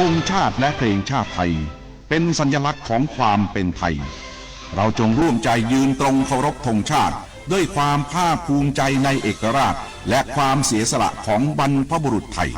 งชาติและเพลงชาติไทยเป็นสัญลักษณ์ของความเป็นไทยเราจงร่วมใจยืนตรงเคารพธงชาติด้วยความภาคภูมิใจในเอกราชและความเสียสละของบรรพบุรุษไทย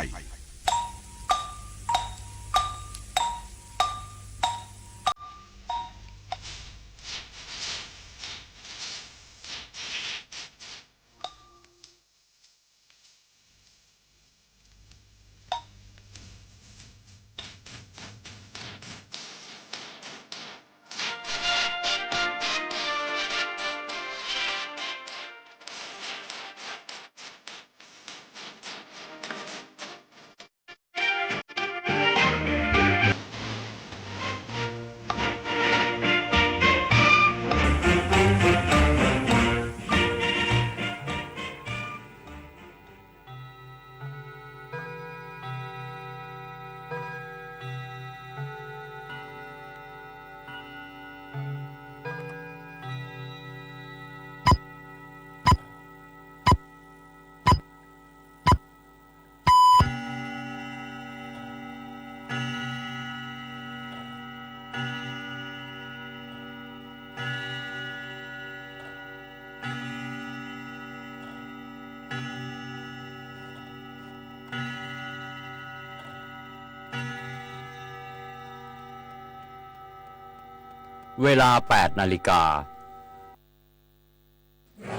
เวลา 8 นาฬิกา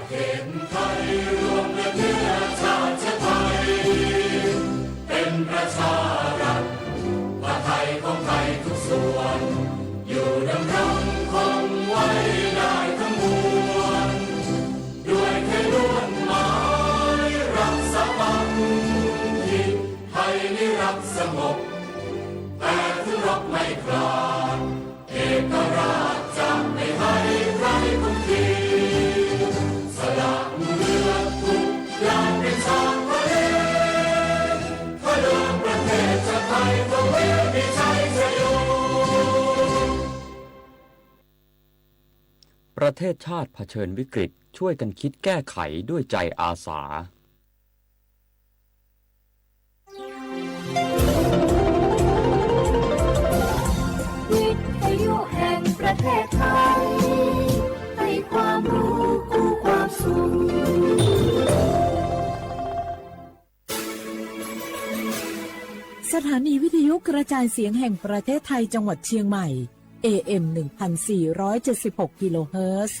เป็นประชารัฐว่าไทยของไทยทุกส่วนอยู่ดำรงคงไว้ได้ทั้งมวลด้วยแค่ล้วนหมายรักษาบัณฑิตไทยนิรักสงบแต่ถึงรบไม่กล้าเอกราชจะไม่ให้ใครคุกคีสละเลือดทุกอย่างเป็นชาติทะเลถ้าเดินประเทศชาติไทยก็เวทีชัยชโยประเทศชาติเผชิญวิกฤตช่วยกันคิดแก้ไขด้วยใจอาสาวิทยุแห่งประเทศไทยให้ความรู้คู่ความสุขสถานีวิทยุกระจายเสียงแห่งประเทศไทยจังหวัดเชียงใหม่ AM 1476 กิโลเฮิรตซ์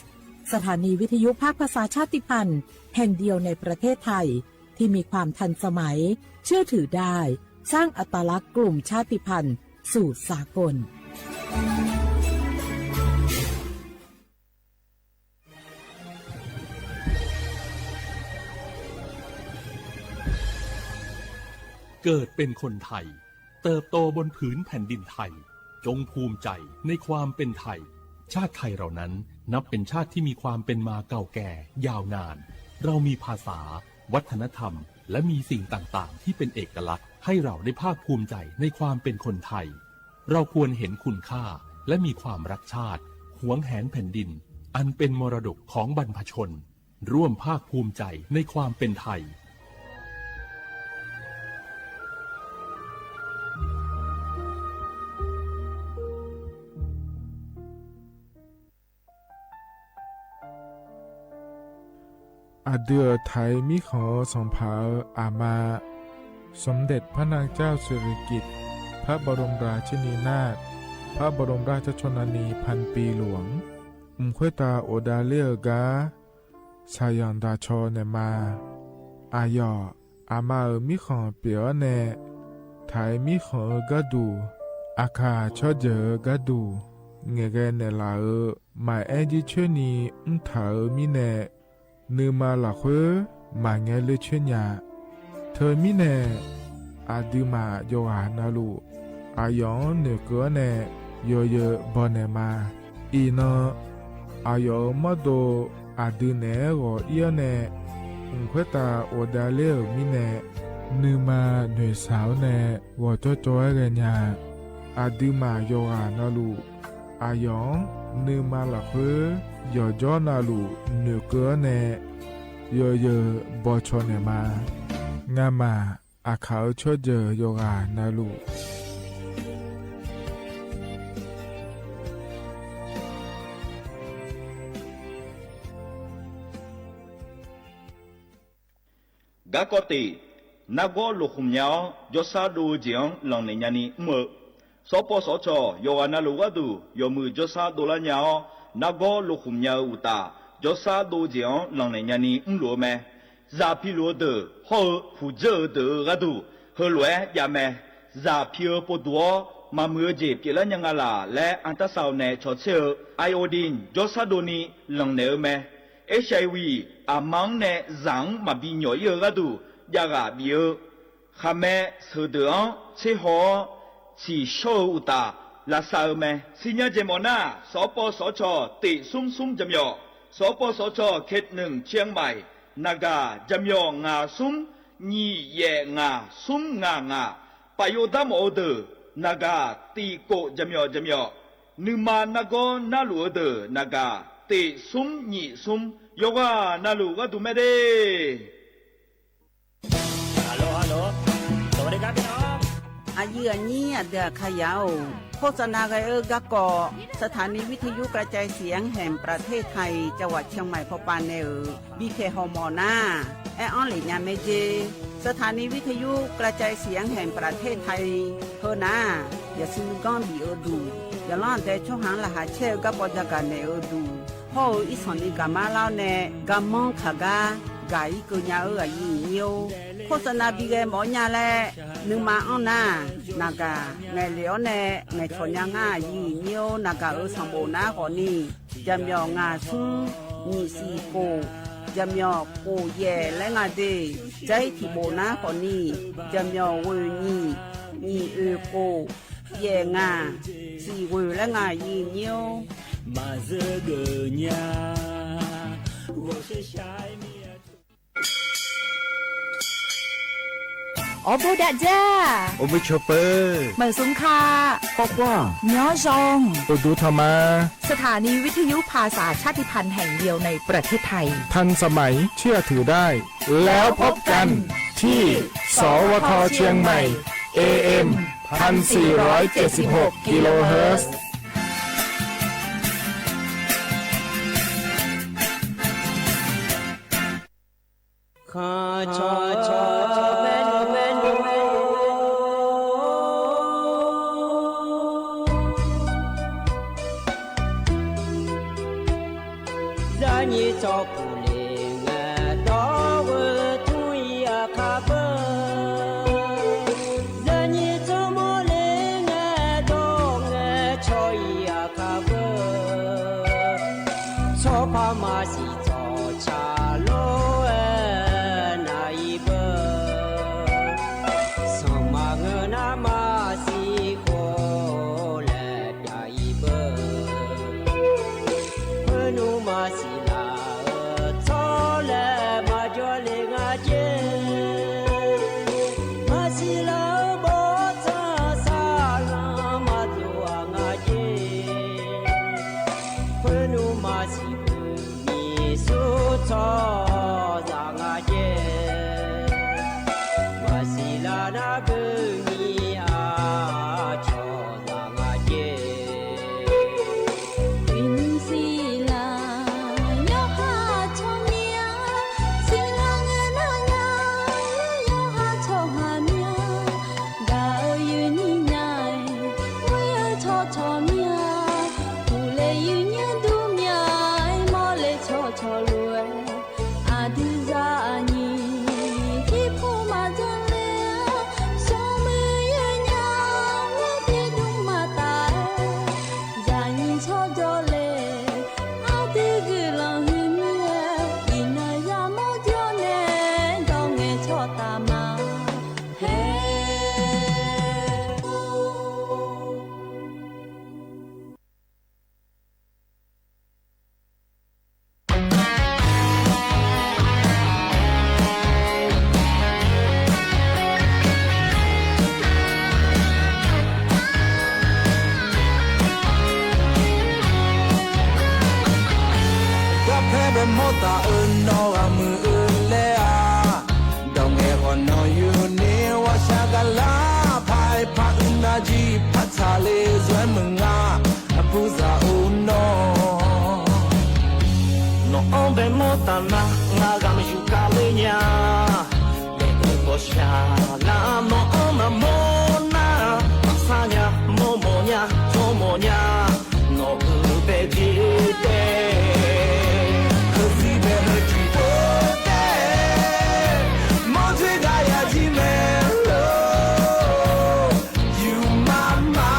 สถานีวิทยุภาคภาษาชาติพันธุ์แห่งเดียวในประเทศไทยที่มีความทันสมัยเชื่อถือได้สร้างอัตลักษณ์กลุ่มชาติพันธุ์สู่สากลเกิดเป็นคนไทยเติบโตบนผืนแผ่นดินไทยจงภูมิใจในความเป็นไทยชาติไทยเรานั้นนับเป็นชาติที่มีความเป็นมาเก่าแก่ยาวนานเรามีภาษาวัฒนธรรมและมีสิ่งต่างๆที่เป็นเอกลักษณ์ให้เราได้ภาคภูมิใจในความเป็นคนไทยเราควรเห็นคุณค่าและมีความรักชาติหวงแหนแผ่นดินอันเป็นมรดกของบรรพชนร่วมภาคภูมิใจในความเป็นไทยอาเดือไทยมิขอสงเผาอามาสมเด็จพระนางเจ้าสิริกิติ์พระบรมราชินีนาถพระบรมราชชนนีพันปีหลวงควยตาโอดาเลียกาชายันดาชอเนมาอายออามามิขอเปียวเนไทยมิขอกะดูอาคาชอเจอกะดูเงเกเนลาหมายแอจิเชนีเถามิเนนืมาหลักเวมาเงเลเชญญาเธอมิเนอาดิมาโยหานาลูอายองเนเกเนโยเยบอนเนมาอีนอายอมาโดอาดิเนโกเอียเนควยตาโอดาเลมิเนนืมาเนสาวเนวอจจอยเรญาอาดิมาโยหานาลูอายองนืมาหลักเวยอจอนาลูเนเกเนโยเยบอชอเนมางามาอาเขาชอเจโยกานาลู กะกอตินักโกลุคุมยาวยศาดูเจียงหลังในยานีมือสปสชโยอานาลูกดูโยมือยศาดูละยาวนักโกลุคุมยาวอุตายศาดูเจียงหลังในยานีลัวแม่ซาพิลัวเดอฮอผู้เจอเดอกะดูเฮลวยยาแม่ซาพิอปดัวมาเมื่อเจ็บเกลันยังลาและอันตราซาวน์ในชอเชอไอโอดินยศาดูนีหลังเนอแม่HIV อามังเนจังมาบิญญอยกะดูยากาบิอขะแม่สะดองเชหอชีโชอุตาลาซาแม่สิญญาเจมอนาสปสชติซุ่มจำยอสปสชเขต1เชียงใหม่นากาจำยองาซุ่มญีเยงาซุ่มงาปะโยดามอเดนากาตีโกจำยอนึมานาโกนาลูเดนากาติซุ่มญีซุ่มโยกานาลูกะดูเมเดฮัลโหลสวัสดีครับพี่น้องอายุอันนี้เดือขยาวโฆษณาไกกะกอสถานีวิทยุกระจายเสียงแห่งประเทศไทยจังหวัดเชียงใหม่พบปานเนอบีเคฮอมอนาแอออนหลิญาเมเจสถานีวิทยุกระจายเสียงแห่งประเทศไทยเฮนาอย่าซื้อก้อนบีอดูอย่าล่อนแต่ช่วงหางละหาเชลกับปจาการเนอดูพ่ออีสอนอีกามาเล่าเนกามองขากากายกุญญายิงโยโฆษณาบีเกหมอญาแลนึงมาอ้อนานากาไงเหลียวแน่ไงชนยางายิงโยนากาสัมโบนาขอนี่จำยองาซุงนี่สีโกจำยอโกเย่และงาเดใจที่โบนาขอนี่จำยอเวนี่โกเย่งาสีเวและงายิงโยมาเจอเกญา我是小米我布达จ้าโอเมชเปอร์ เหมือนสุงคา ปอกว่า ย้อซอง โอดูธรรมา สถานีวิทยุภาษาชาติพันธุ์แห่งเดียวในประเทศไทย ทันสมัยเชื่อถือได้ แล้วพบกันที่สวทเชียงใหม่ AM 1476 กิโลเฮิรตซ์ข้าชอแม่นza ni cho pu le nga do wo tu ya kha ba za ni cho mo le nga do nga cho ya kha ba cho pa ma si cho cha lo na i ba so ma nga na ma si ko le ya i ba nu ma si cho ra nga je masila na gni a cho ra nga je in sila yo ha cho mia sila na na yo ha cho ha mia ga yu ni nai wo yo cho mia pu le yu nya du mia mo le cho lu mota no amu le a dong e ono yu ne wa shagala pai pa na ji pha le zwe mnga apu za uno no ombe mota na nga ga me ju ka le nya 下拉诺那莫那萨呀莫莫呀多莫呀诺不被记得，可惜被和记不得，莫追赶呀记没了。You mama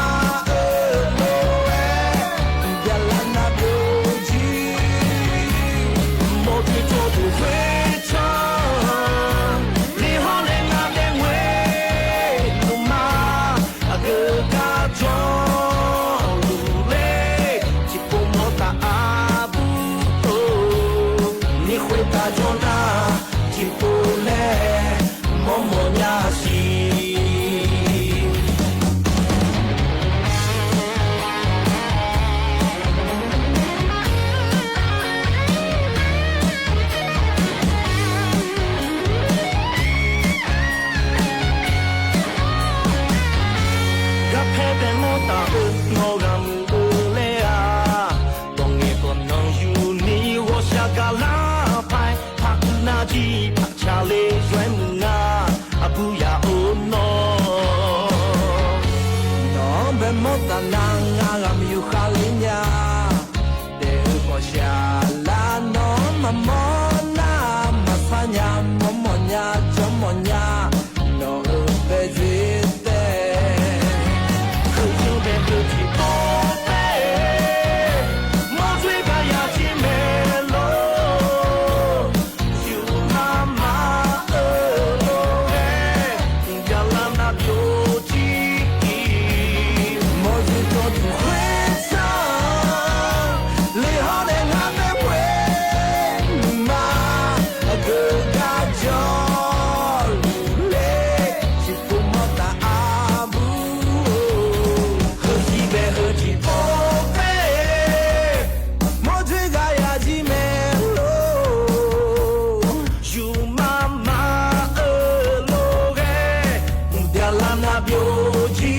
Yalana beauty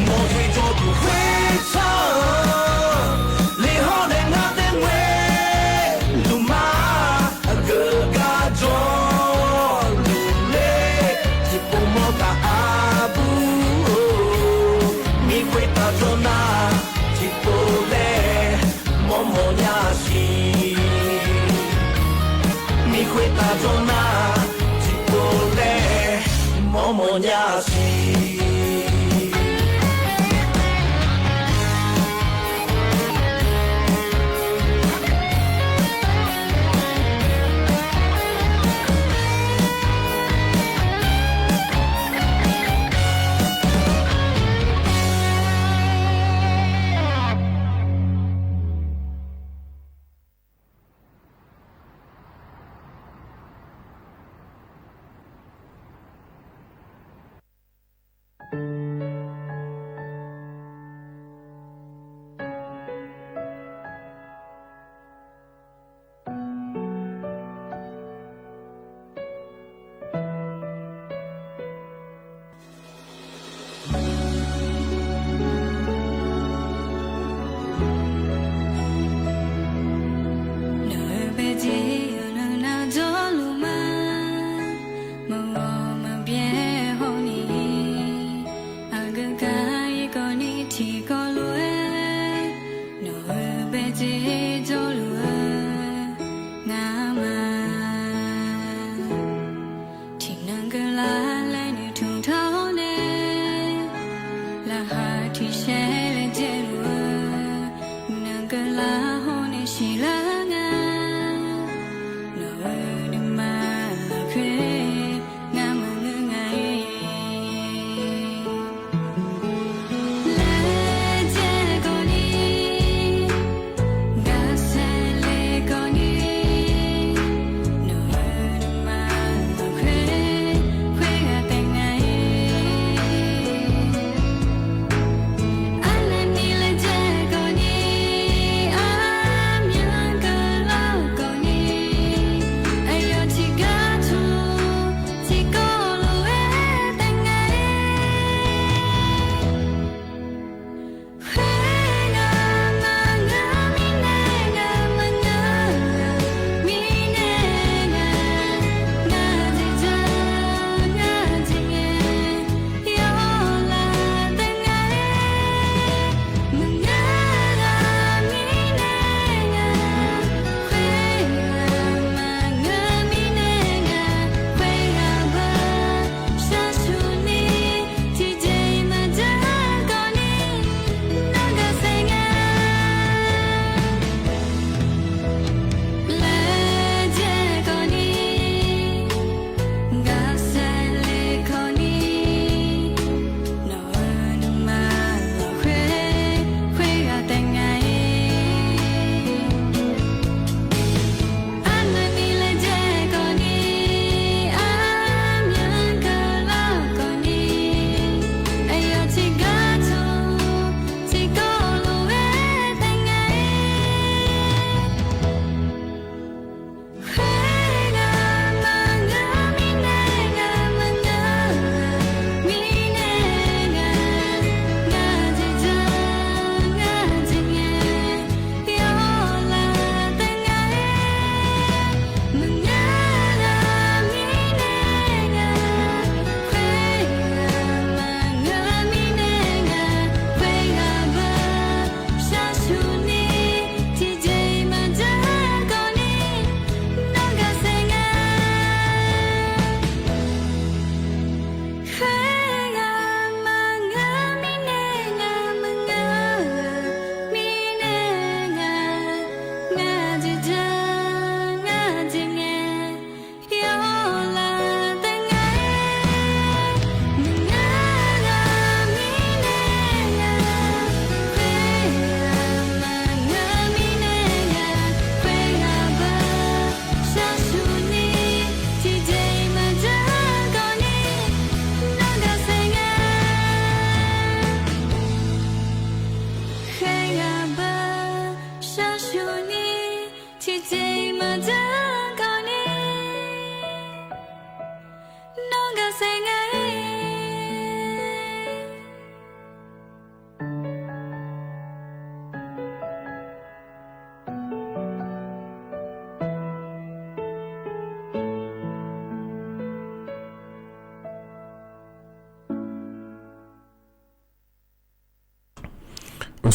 莫追做不会唱你好嘞那边为路马个个装路嘞吉布莫打阿布你会打装那吉布嘞莫莫呀西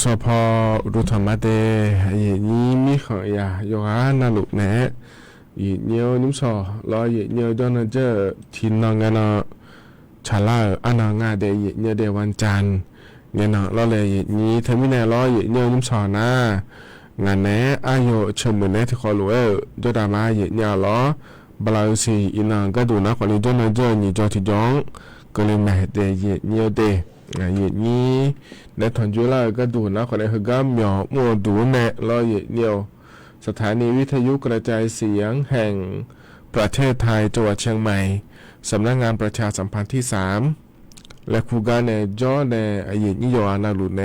สพอุดธรรมเตยนี้มีของยาโยฮานาลุแนะยีเนียวนิมสอรอยีเนียวจนเจอทินนองกันชาลาอันงาเดยีเนียวเดวันจันเงี้ยรอเลยยีนี้เทมินรอยีเนียวนิมสอนะงานแนะอายุเชื่อมือแนะที่ขอรู้จดามายีเนียวรอบลาสีอินังก็ดูนะคนนี้จนเจอยีจอที่จ้องก็เลยแม่เดยีเนียวเดยีนี้ในทอนจุฬาก็ดูนะคนนี้คือกำหยอมัวดูแน่รอยีเนียวสถานีวิทยุกระจายเสียงแห่งประเทศไทยจังหวัดเชียงใหม่สำนักงานประชาสัมพันธ์ที่3และคูกาเนจอเนยีนิยอานาลุเน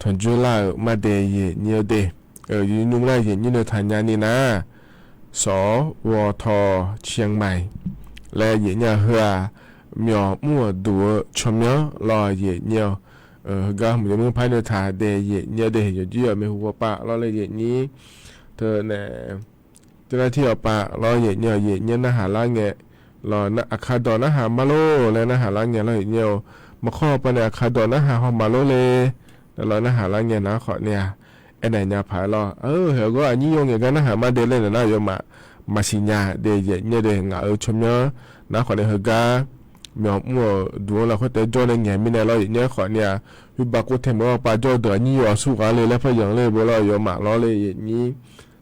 ทอนจุฬามาเดยีเนียวเดยูนุ่งไรยีนิโนทัญญานีนะสวทเชียงใหม่และยีเนียเฮือหมอมัวดูชมเนาะรอยีเนียวก็เหมือนมึงพายเดินทางเดยีเนียวเดยอยู่ไม่หัวปะรอเลยยีนี้เธอเนี่ยเจ้าหน้าที่ออกปะรอยีเนียวยีเนียนะหาล่างเงี้ยรอนะอาคาดอนนะหามาโลและนะหาล่างเงี้ยรอยีเนียวมาข้อปะเนี่ยอาคาดอนนะหาหอมมาโลเลยแล้วรอนะหาล่างเงี้ยนะขอเนี่ยไอ้ไหนเนี่ยผายรอเหรอก็อันนี้ยงอย่างกันนะหามาเดเล่นนะโยมาสิญาเดยีเนียวเดงาชมเนาะนะขอเนี่ยเฮกาหมอมัวดูแล้วเขาแต่จอในแง่ไม่แน่เราอย่างเงี้ยขอเนี่ยวิบากกุเทมว่าปาจอเดือนี่อยู่สู้กันเลยแล้วพยองเลยบ่เราอยู่หมากล้อเลยอย่างนี้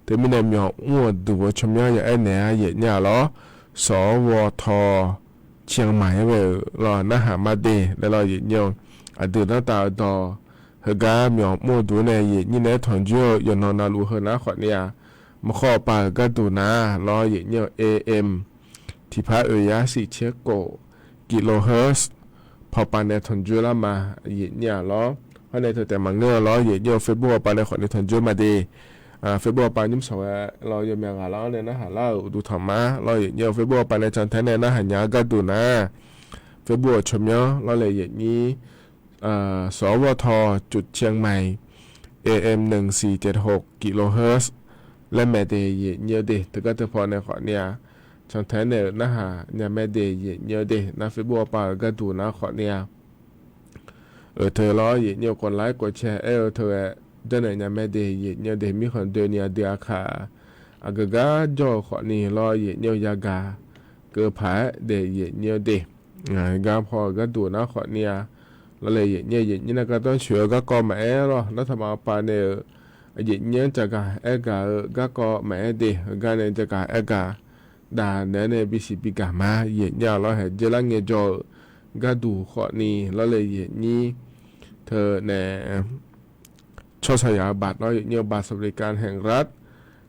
แต่ไม่แน่หมอมัวดูชมอย่างไอ้เนี่ยอย่างเงี้ยล้อสวทเชียงใหม่เว้ยรอนะหามาเดแล้วเราอย่างเงี้ยอดีตหน้าตาดอเฮกาหมอมัวดูในอย่างนี้ในถอนจ่อยนอนนาลูเฮนะขอเนี่ยมาข้อปาก็ดูนะรออย่างเงี้ย AM ที่พระยาสิเชโกกิโลเฮิรตซ์พอปานในทนจุลามาเหยียดเนี่ยล้อเพราะในเธอแต่มังเงอล้อเหยียดเยอะเฟซบุ๊กปานในขอในทนจุลมาดีเฟซบุ๊กปานยิ้มสวยเราอยู่เมียงหาล้อเนี่ยนะหาเล่าดูธรรมะเราเหยียดเยอะเฟซบุ๊กปานในจันทร์เนี่ยนะหันยาก็ดูนะเฟซบุ๊กชมเนาะเราเลยเหยียดนี้สวทจุดเชียงใหม่ AM 1476กิโลเฮิรตซ์และแม่เดย์เหยียดเยอะเดแต่ก็จะพอในขอเนี่ยช่างแท้เนี่ยนะฮะเนี่ยแม่เดย์เยอะเดนะเฟซบุ๊กปาก็ดูนะขอเนี่ยเธอล้อเยอะกดไลค์กดแชร์เธอเดินเนี่ยแม่เดย์เยอะเดมีคนเดินเนี่ยเดียค่ะอากาจอขอนี่ล้อเยอะยากาเกือบผาเดย์เยอะเดกาพอก็ดูนะขอเนี่ยแล้วเลยเนี่ยนะก็ต้องเชื่อก็แม่หรอแล้วทำมาปาเนี่ยเนี่ยจะกะก็แม่เดกันเนี่ยจะกะดาเนี่ยบิสิบิกามาเหยียดยาเราเห็นเจริญเงจอกระดูขอนี่เราเลยเหยียดนี้เธอเนี่ยชดใช้บัตรเราเหยียดบัตรสวัสดิการแห่งรัฐ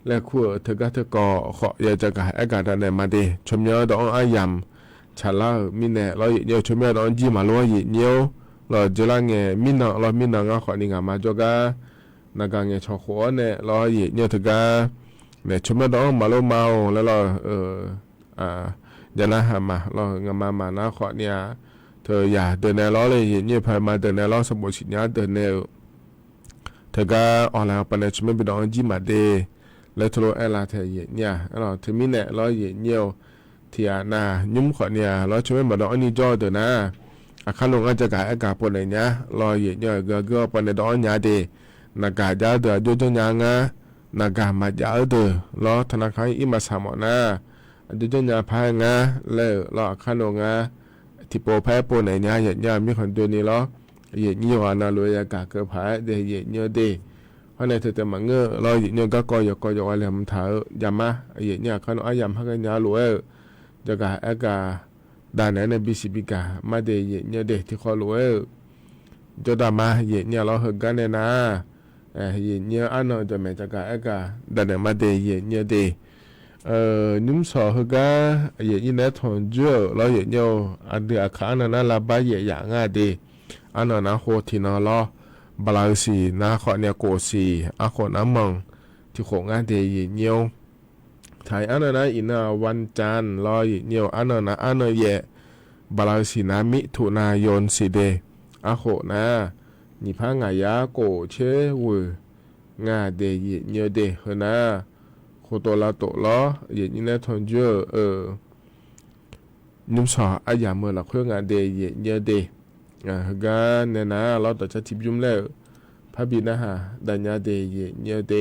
และขั้วเธอก็เธอก่อขออยากจะกายอากาศดาเนี่ยมาดีชมเยอะดองอายำชาลามินเนี่ยเราเหยียดชมเยอะดองจีมาลัวเหยียดเยอะเราเจริญเงมินเรามินก็ขอนี่งามาจกนักเงชอขัวเนี่ยเราเหยียดเยอะเธอก็เนี่ยชมดองมาโลเมาแล้วเรายานะหามาเรางามานะขอเนี่ยเธออย่าเดินในล้อเลยเนี่ยพายมาเดินในล้อสมุทรสิญญาเดินในเธอก็ออนไลน์ปันเนี่ยชมไปดองจีมาเดแล้วทะลุลาเธอเนี่ยเราเธอมีเนี่ยล้อเนี่ยที่นายุ่มขอเนี่ยล้อชมไปดองอันนี้จอเดินนะข้าลงอาจจะกายอากาศปนเนี่ยล้อเนี่ยก็ปันเนี่ยดองเนี่ยเดนักการจะเดือดยุ่งยังไงนักการมาจะเดือดล้อธนาคารอิมาสามนะดูจนยาพายงาแล้วล้อข้าลงงาที่โปรแพ้ปนเนี่ยอย่างมีคนตัวนี้ล้ออย่างว่านาลุยอากาศเกิดพายเดียอย่างเดเพราะในเธอแต่มังเงอล้ออย่างก็กอยอะไรมันถ่ายยามาอย่างข้าลงอายามพักงาลุยจะกายอากาศด้านไหนในบิสิบิกามาเดียอย่างเดที่ข้าลุยจะดามาอย่างล้อเฮกันเนี่ยนะอย่างอันนั้นจะไม่จะกายอากาศด้านไหนมาเดียอย่างเดนุ่มสอฮกาอย่างนี้ทอนเจอเราอย่างอันเดียขานั่นละบายอย่างง่ายดีอันนั้นนะโหทีนอล้อบลาสีนะขอเนี่ยโกสีอาขอน้ำมังที่โคงานเดียอย่างถ่ายอันนั้นนะอินาวันจันทร์รออย่างอันนั้นนะอันนั้นบลาสีนะมิถุนายนสีเดอาขอนะนิพังงายาโกเชวงาเดียอย่างเดฮนะโคตัวละตัวล้ออย่างนี้นะทอนเจอนุ่มสออายามเมื่อละเครื่องงานเดย์เยอะเดย์กันเนี่ยนะเราต่อจะทิบยุ่มแล้วพ พระบินะฮะดัญญาเดเยเนียวเด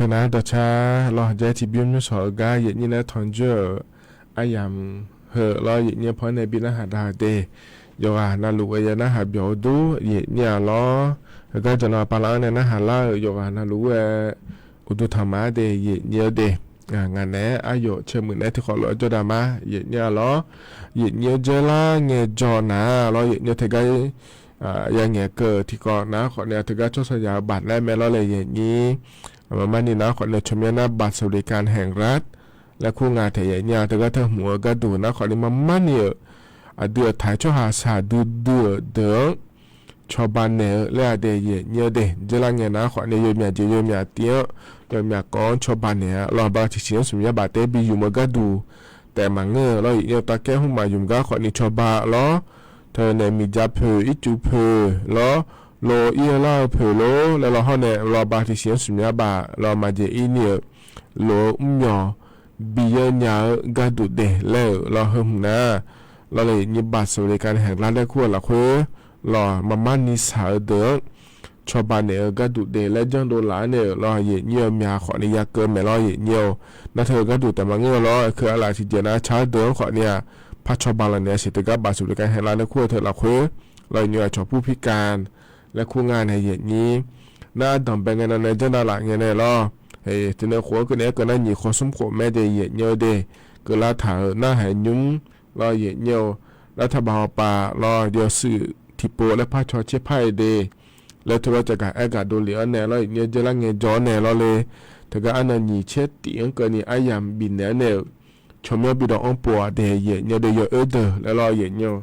ทนาดชาลอใจที่บิมสอกาเยนี่นะทอนเจออายามเหอลอเยนี่พอในบินะหาดาเดยอนาลูเอยนะหาเบียวดูเยนี่ลอก็จะนอปาลาเนี่ยนะหาลายอนาลูเออุดุธรรมะเดเยนี่เดงานแหนอายุเชื่อมือแหนที่ขอลอจดามาเยนี่ลอเยนี่เจลาเงจอนาลอเยนี่เทกายยังเงเกิดที่ก่อนนะขอเนี่ยถึงก็ชดสยาบัตรและแม่ล้อเลยอย่างนี้มันนี่นะขอเนี่ยชมเนี่ยนะบัตรสวัสดิการแห่งรัฐและคู่งานแต่อย่างนี้ถึงก็เธอหัวก็ดูนะขอเนี่ยมันเนี่ยเดือดถ่ายช่อหาสาเดือดช ชาวบ้านเนี่ยเล่เดเยเยเดเจลังเงินนะขอเนี่ยโยมเจโยมเตี้ยโยมก้อนชาวบ้านเนี่ยรอบาที่เสียงสุญญาบาเตบีอยู่มากดูแต่มังเงอเราเยตาแก้หุ่มมาอยู่ก็ขอนี่ชาวบ้านล้อเธอเนี่ยมีจับเพออิจูเพอล้อโลเอียล่าเพอโลแล้วเราเขาเนี่ยรอบาที่เสียงสุญญาบาเรามาเจอีเนี่ยโลยอบีเยญากัดูเดแล้วเราเฮิมนะเราเลยยิบบาสบริการแห่งร้านได้ขั้วละคุยรอมามันนิสาเดือชาวบ้านเนี่ยก็ดูเดและจังโดนหลานเนี่ยรอเหยียดเยี่ยมยาขอนิยาเกินไม่รอเหยียดเยี่ยวนั่นเธอก็ดูแต่มาเงื่อรอคืออะไรที่เจนะช้าเดือขอเนี่ยพัชชาวบ้านเนี่ยเสร็จก็บาสุดการแห่งร้านในขั้วเธอละคุยเราเนี่ยชอบผู้พิการและคู่งานในเหยียดนี้น่าดำเป็นเงินในจังดาหลังเงินในรอเฮ้ยที่ในหัวก็เนี่ยก็นั่นหยีขอสมขวแม่เดเหยียดเยี่ยวเดก็ลาถาหน้าหายยุ่งรอเหยียดเยี่ยวรัฐบาลป่ารอเดียวสื่อที่โปและพาชอเชพายเดแล้วทุกจากการอากาศดูเหลือแน่แล้วเนี่ยจะลังเงยจอแน่แล้วเลยถ้าก็อันนั้นยี่เช็ดตีอังก็นี่อายามบินแน่เนี่ยชมยบิดองปัวเดย์เนี่ยเดย์เดอแล้วรอเนี่ย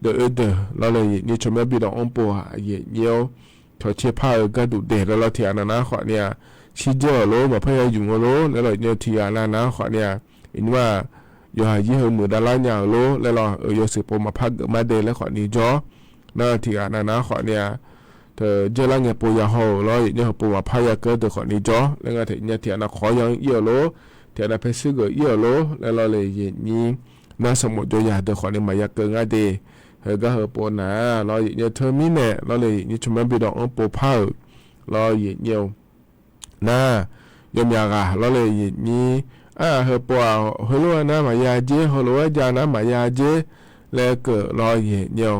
เดย์เดอแล้วเลยนี่ชมยบิดองปัวเนี่ยชอเชพายก็ดูเดแล้วเราเทียนนะขอเนี่ยชิเจอโลมาพยายามโลแล้วเลยเนี่ยเทียนนะขอเนี่ยอินว่าอยู่หายี่ห้อมือดาราเนี่ยโลแล้วรอโยสิปมาพักมาเดแล้วขอนี่จอน่าที่อ่านนะขอเนี่ยเธอเจริญเงยปุยาโหร้อยเนี่ยปุยพายเกิดขอนี้จ่อแล้วก็ที่เนี่ยที่อ่านขอยังเยอะโลที่อ่านเพศก็เยอะโลแล้วเราเลยอย่างนี้น่าสมุดตัวยาเดขอนี้มายาเกินง่ายดีเฮก็เฮปุยนะเราเนี่ยเธอมีเนี่ยเราเลยนี่ชมบิดองปุยพายเราอย่างเดียวน่ายมยากะเราเลยอย่างนี้เฮปุยเฮลัวนะมายาเจเฮลัวจานะมายาเจแล้วก็เราอย่างเดียว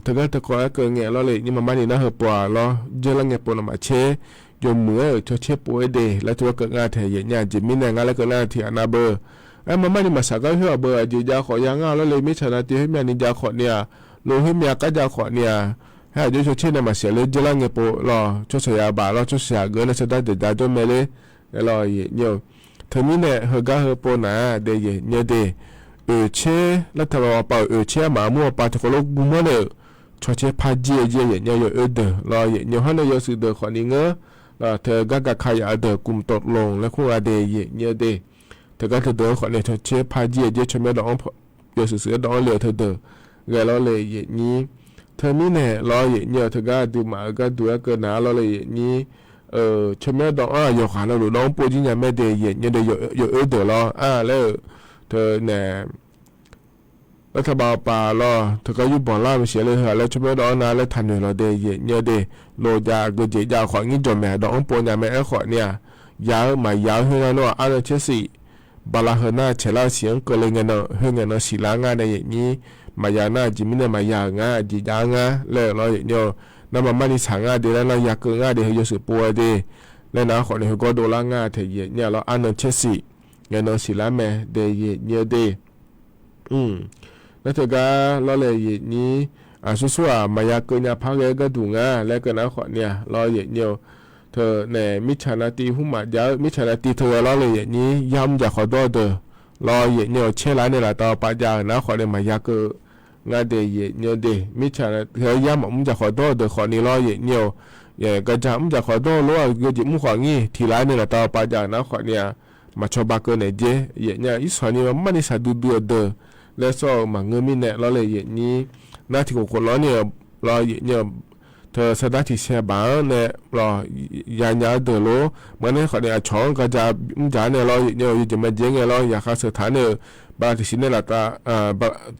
ถ้าก็ตะกอนเกิดเงี้ยเราเลยนี่มันไม่ได้น่าเหือปวดเราเจอแล้วเงี้ยปวดมาเชยยมือชดเชปวดเดแล้วตัวเกิดงานเถียเนี่ยจิมินเนี่ยงานแล้วก็งานเถียนาเบอร์มันไม่ได้มาสักก็เหือเบอร์จีจาขอยางแล้วเลยไม่ชนะตีให้เมียนิจาขอเนี่ยโลให้เมียก็จะขอเนี่ยให้จะชดเชเนี่ยมาเสียเลยเจอแล้วเงี้ยปวดเราชดเสียบาเราชดเสียเงินแล้วจะได้เดือดจนไม่เลยแล้วเราเนี่ยเธอมีเนี่ยเหือก็เหือปวดนะเดย์เนี่ยเดเชแล้วถ้าเราไปเชมามั่วไปถ้าเรากุมเนี่ยชอเชพาเจียเนี่ยอยู่เดอเราเนี่ยฮันเนี่ยสื่อเดอขอนี้เงอเราเธอก็ขยายเดอกุมตกลงแล้วคู่อาเดย์เนี่ยเดเธอก็เธอเดอขอเนี่ยชอเชพาเจียชมดองอยู่สื่อดองเหลือเธอเดอไงเราเลยนี้เธอมีเนี่ยเราเนี่ยเธอก็ดูมาก็ดูก็หนาเราเลยนี้ชมดองอยู่ขาเราหรือน้องปูจิเนี่ยไม่เดย์เนี่ยเดออยู่เดอเราแล้วเธอเนี่ยรัฐบาลป่าล้อเธอก็ยุบบ่อล่าไปเสียเลยเหรอแล้วช่วยดอกนาแล้วทันอยู่เราเดย์เนี่ยเดโลยาก็เจียาของี้จนแม่ดอกปนยาแม่ขอเนี่ยยาวมายาวเฮือนว่าอันเชสิบาลาเฮน่าเชลาเสียงก็เลยเงินเฮือนเงินสิลางานในอย่างนี้มายาหน้าจิมินมายางาจีจางาแล้วเราเนี่ยน้ำมันนี่สางาเดแล้วเราอยากเกินงาเดเฮยสุปัวเดแล้วนะขอเนี่ยก็โดลางาเทียเนี่ยเราอันเชสิเงินสิลาแม่เดย์เนี่ยเดแล้วเธอก็เราเลยอย่างนี้สู้ๆมายาเกินยาพักเลยก็ดูง่าแล้วก็นะขอเนี่ยเราอย่างเดียวเธอเนี่ยมิชานาตีหุ่มมาเยอะมิชานาตีเธอเราเลยอย่างนี้ย้ำจากขอโทษเด้อเราอย่างเดียวเชื่อร้านเนี่ยแหละต่อไปจากนะขอเนี่ยมายาเกินงาเดียอย่างเดียวเดมิชานาเธอย้ำจากขอโทษเด้อขอนี่เราอย่างเดียวอย่างก็จะจากขอโทษรู้ว่าก็จะมุ่งของี้ทีร้านเนี่ยแหละต่อไปจากนะขอเนี่ยมาชอบบักเกินเนี่ยเจอย่างเนี่ยอีสอนนี่มันไม่สะดุดเด้อแล้วก็มาเงินมีเนี่ยเราเลยอย่างนี้หน้าที่ของคนเราเนี่ยเราเนี่ยเธอสถานที่เสียบ้างเนี่ยเรายาเดือดร้อนเหมือนในขณะช่องก็จะจ่ายเนี่ยเราเนี่ยจะมาเจ๊งเราอยากเข้าสถานเนี่ยบางที่สิเนี่ยเราตา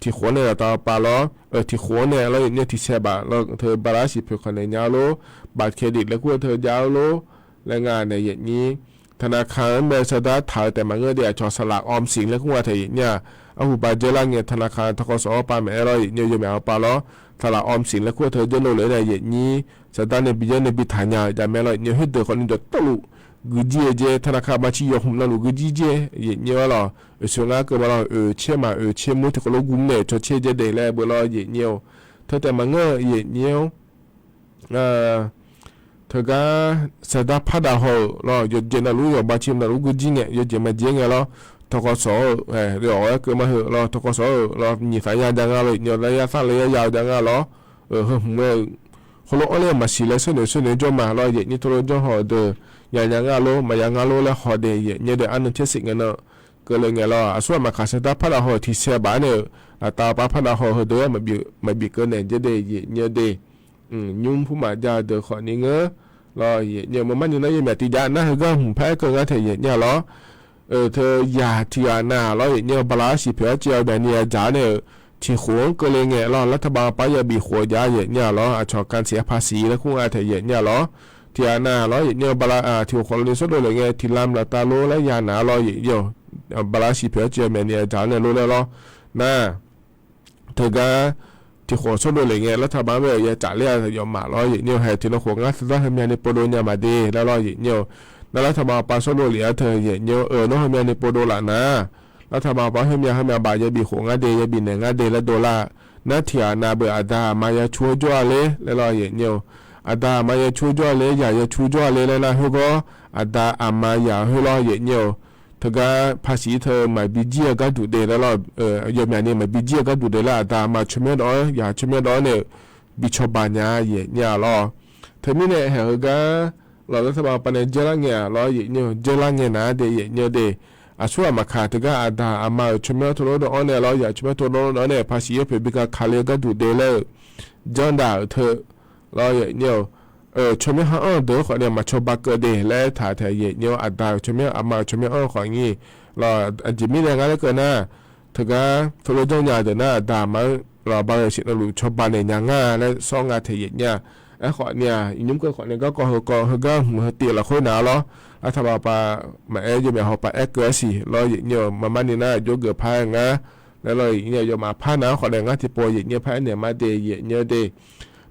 ที่หัวเนี่ยเราตาปลาล้อที่หัวเนี่ยเราเนี่ยที่เสียบ้างเราเธอบาลานซ์เพื่อคนในยาวโลบัตรเครดิตแล้วก็เธอยาวโลและงานในอย่างนี้ธนาคารเมื่อสถานถ่ายแต่มาเงินเดียจอสลากออมสินแล้วก็ว่าเธออย่างเนี่ยเอาหูบาเจริญเงินธนาคารทกสปาแม่เราเนี่ยอยู่แม่เอาปลาล้อสลากออมสินแล้วก็เธอจะโน่นเลยในอย่างนี้สถานในบิจในบิฐานยาจะแม่เราเนี่ยให้เด็กคนนี้จะตลุกุจีเจธนาคารบัญชียหุ่มนั่นลูกุจีเจอย่างนี้ว่าเราส่วนนั้นก็ว่าเราเชื่อมาเชื่อมุ้งที่เขาลงกุมเนี่ยจะเชื่อจะได้แล้วเบอร์เราอย่างนี้เธอแต่มาเงยอย่างนี้เธอก็สถานพัดเอาเราหยุดเจนรู้อยู่บัญชีนั่นลูกุจีเนี่ยหยุดเจมาเจงเราทกศเดี๋ยวเกิดมาเหอะเราทกศเราหนีสายยาจังเราเนี่ยระยะสั้นระยะยาวจังเราเมื่อ คนละอะไรมาสิเลยส่วนจอมาลอยเย็นนี่ตัวจอหอเดอย่างงาโลมาอย่างงาโลแล้วหอเดเย็นเนี่ยเดอันนั้นเทสิกเนาะก็เลยไงล่ะส่วนมาขาดสตาพัดหอที่เสียบ้านเนี่ยตาป้าพัดหอเดมาบีก็เนี่ยจะเดเย็นเนี่ยเดยุ่งผู้มาจาเดขอนี่เงอรอเย็นเนี่ยมันอยู่ในยังแบบตีจานนะก็หุ่นแพ้ก็งั้นเทเย็นเนี่ยล้อเธออยากที่อ่านน่ะล้อเย็นเนี่ยบลาสิเพื่อเจ้าแบบเนี่ยจ้าเนี่ยที่หัวก็เลยไงล้อรัฐบาลไปอย่าบีหัวยาเย็นเนี่ยล้อชอบการเสียภาษีแล้วคุ้งอาเทเย็นเนี่ยล้อที่อ่านน่ะล้อเย็นเนี่ยบลาที่คนเรียนสุดเลยไงที่ลำละตาโลและยาหนาล้อเย็นเนี่ยบลาสิเพื่อเจ้าแบบเนี่ยจ้าเนี่ยรู้แล้วล้อน่ะเธอก็ที่หัวสุดเลยไงรัฐบาลไม่อยากจ่ายเลี้ยงยอมมาล้อเย็นเนี่ยให้ที่เราหัวงัดสุดท้ายทำงานในโปรโดเนี่ยมาดีแล้วล้อเย็นเนี่ยนั่นรัฐบาลปาสุดเลยเธอเย็นเนี่ยน้องทำงานในโปรโดละนะรัฐบาลบอกให้มีบาทยาบีหัวงาเดยาบี1 งาเดและดอลลาร์นัทยานาเบออาดามายาชัวจ้วเลยแล้วรออย่างเดียวอาดามายาชัวจ้วเลยอย่าชัวจ้วเลยแล้วนะฮุก็อาดาอามายาฮุรออย่างเดียวถ้าก็ภาษีเธอไม่บิจีก็ดูเดแล้วรอยอมอย่างนี้ไม่บิจีก็ดูเดแล้วอาดามาชมดออย่าชมดอเนี่ยบิชบานยาอย่างเดียวรอเธอไม่เนี่ยเหรอก็เรารัฐบาลปนเจริญเงี้ยรออย่างเดียวเจริญเงี้ยนะเดอย่างเดียวเดอาชัวมาขาดก็อาดาอามาชมตัวโน้ตอันเนี่ยเราอยากชมตัวโน้ตอันเนี่ยภาษีเพื่อบิกาคาเลียก็ดูเดเลยจอนดาเธอเราอย่างเดียวชมห้าเดี๋ยวเขาเนี่ยมาชมบักเกอร์เดและถ่ายอย่างเดียวอาดาชมอามาชมของงี้เราจิมีอย่างนั้นก็นะเธอก็ฟลุจงยาเดินอาดามาเราบางสิ่งเราชมบานในอย่างงั้นและสองงานเทียเนี่ยเขาเนี่ยยุ่งกับเขาเนี่ยก็มือตีละคนหนาล้อรัฐบาลปามาอยู่แบบเขาปาเกอร์สิเราอย่างเงี้ยมันนี่นะยกเกือบพังนะแล้วเราอย่างเงี้ยมาพันนะเขาเนี่ยงั้นที่ปอยอย่างเงี้ยพันเนี่ยมาเดย์อย่างเงี้ยเดย์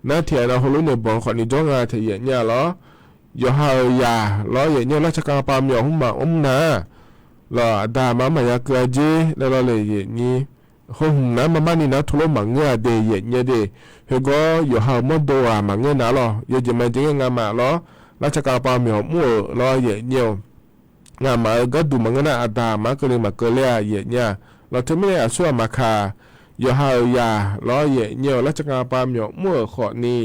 นั่นเทียนเราเขารู้เนี่ยบอกเขานี่จ้องงานเทียอย่างเงี้ยล้อยาหายาล้ออย่างเงี้ยราชการปามอย่างหุ่มมานะเราดามามาอยากเกอร์จีแล้วเราเลยอย่างงี้หุ่มนะมันนี่นะทุลมังเงี้ยเดย์อย่างเงี้ยเดย์เฮก็อยู่หาหมดตัวมังเงี้ยนะล้อยจะมาจริงงานมาล้อราชการปามีหัวมั่วรอเยี่ยเยี่ยวงานมาก็ดูมันก็น่าอาดามาก็เลยมาเกลี่ยเยี่ยเนี่ยเราถึงไม่ได้อาชัวมาคาอยู่หายารอเยี่ยเยี่ยวราชการปามีหัวมั่วขอนี้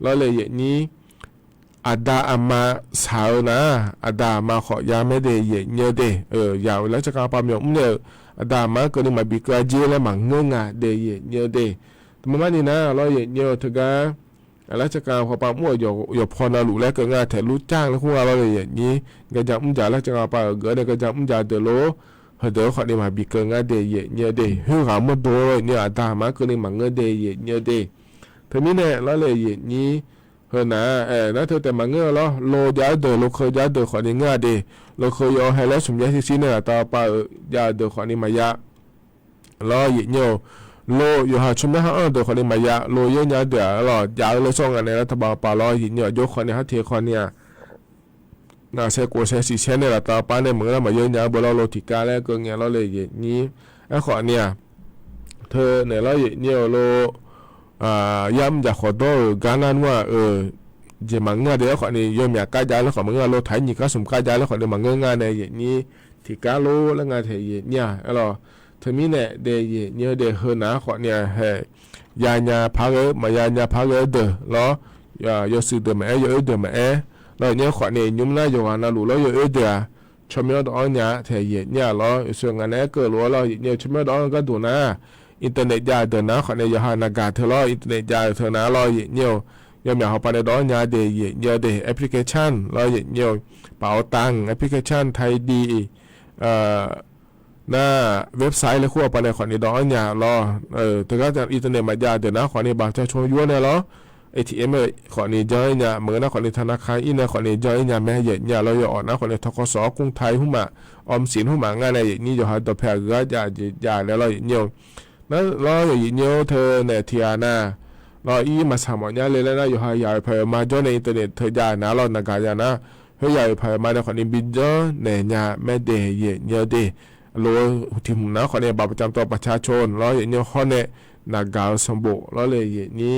เราเลยเยี่ยนี้อาดาอามาสาวนะอาดามาขอยาไม่ได้เยี่ยเนี่ยเดยาวราชการปามีหัวมั่วอาดามาก็เลยมาบิกาเจแล้วมังเงงเดเยี่ยเนี่ยเดมันนี่นะเราเยี่ยเนี่ยถึงก็ราชการพอปามั่วอยู่พอนาลุแล้วก็งานแต่รู้จ้างแล้วคู่เราเลยอย่างนี้ก็จะมุ่งจ่าราชการปาเกิดก็จะมุ่งจ่าเดโลเดี๋ยวเขาเนี่ยมาบิกงานเดย์เนี่ยเดย์เฮ้ยหามาโดนเนี่ยอาตามาก็เลยมังเงเดย์เนี่ยเดย์ทีนี้เนี่ยเราเลยอย่างนี้เฮ้ยนะแล้วเธอแต่มังเงเราโลจ่าเดโลเคยจ่าเดเขาเนี่ยงานเดย์เราเคยเอาให้แล้วสมยาที่เนี่ยตาปาจ่าเดเขาเนี่ยมายะเราอย่างเนี่ยโลอยู่หาชมนะฮะเดี๋ยวคนนี้มายาโลเยอะเนี่ยเดี๋ยวหล่อยาเลยส่งกันในรัฐบาลปาล้อหินเนี่ยยกคนนี้ฮะเทียคนเนี่ยน่าเสียกว่าเสียสีเช่นเนี่ยตาป้าเนี่ยเหมือนเรามาเยอะเนี่ยบนเราโลติกาแล้วก็เนี่ยเราเลยอย่างนี้ไอ้ขอเนี่ยเธอเนี่ยเราเนี่ยโลย้ำจากขอโทษการนั้นว่าจะมังเงาเดี๋ยวขอนี่ยอมอยากกายแล้วขอมังเงาโลไทยนี่ก็สมกายแล้วขอเนี่ยมังเงาในอย่างนี้ติกาโลแล้วงานเทียเนี่ยเราเธอมีเนี่ยเดย์เนี่ยเดย์เฮนะขอเนี่ยให้ยาญาพักมายาญาพักเดอล้อยาสื่อเดอมาเดอมาแล้วเนี่ยขอเนี่ยยุ่งน่าอยู่นะรู้แล้วเดอชมยอดอ่อนเนี่ยเทียเนี่ยล้อส่วนงานเนี่ยเกิดรู้แล้วเนี่ยชมยอดอ่อนก็ดูนะอินเทอร์เน็ตยาเดอนะขอเนี่ยยาหานากาเธอล้ออินเทอร์เน็ตยาเธอนะล้อเนี่ยยังมีเขาไปในดอนยาเดย์เนี่ยเดย์แอปพลิเคชันล้อเนี่ยเป๋าตังแอปพลิเคชันไทยดีหน้าเว็บไซต์เลยขั้วไปในขอนี้ดอกเนี่ยรอแต่ก็จะอินเทอร์เน็ตมายาเดี๋ยวนะขอนี้บางจะชวนยั่วเนี่ยรอ ATM ขอนี้จอยเนี่ยเหมือนนะขอนี้ธนาคารอินเนี่ยขอนี้จอยเนี่ยแม่ใหญ่เนี่ยเราอย่าอ่อนนะขอนี้ทกสกรุงไทยหุ่มออมสินหุ่มงานอะไรอย่างนี้อยู่หาตัวแพงก็อย่าแล้วเราอย่างเงี้ยนั่นเราอย่างเงี้ยเธอเนี่ยเทียน่เราอีมาสามเนี่ยเลยแล้วนะอยู่หาใหญ่เผยมาจอยในอินเทอร์เน็ตเธออย่านะเราหนักการนะเฮ้ยใหญ่เผยมาในขอนี้บินจอยเนี่ยแม่เดย์เนี่ยเดย์โลที่มุนะขอเนี่ยบัตรประจำตัวประชาชนแล้วอย่างนี้ข้อเนี่ยนักการสมบูรณ์แล้วเลยอย่างนี้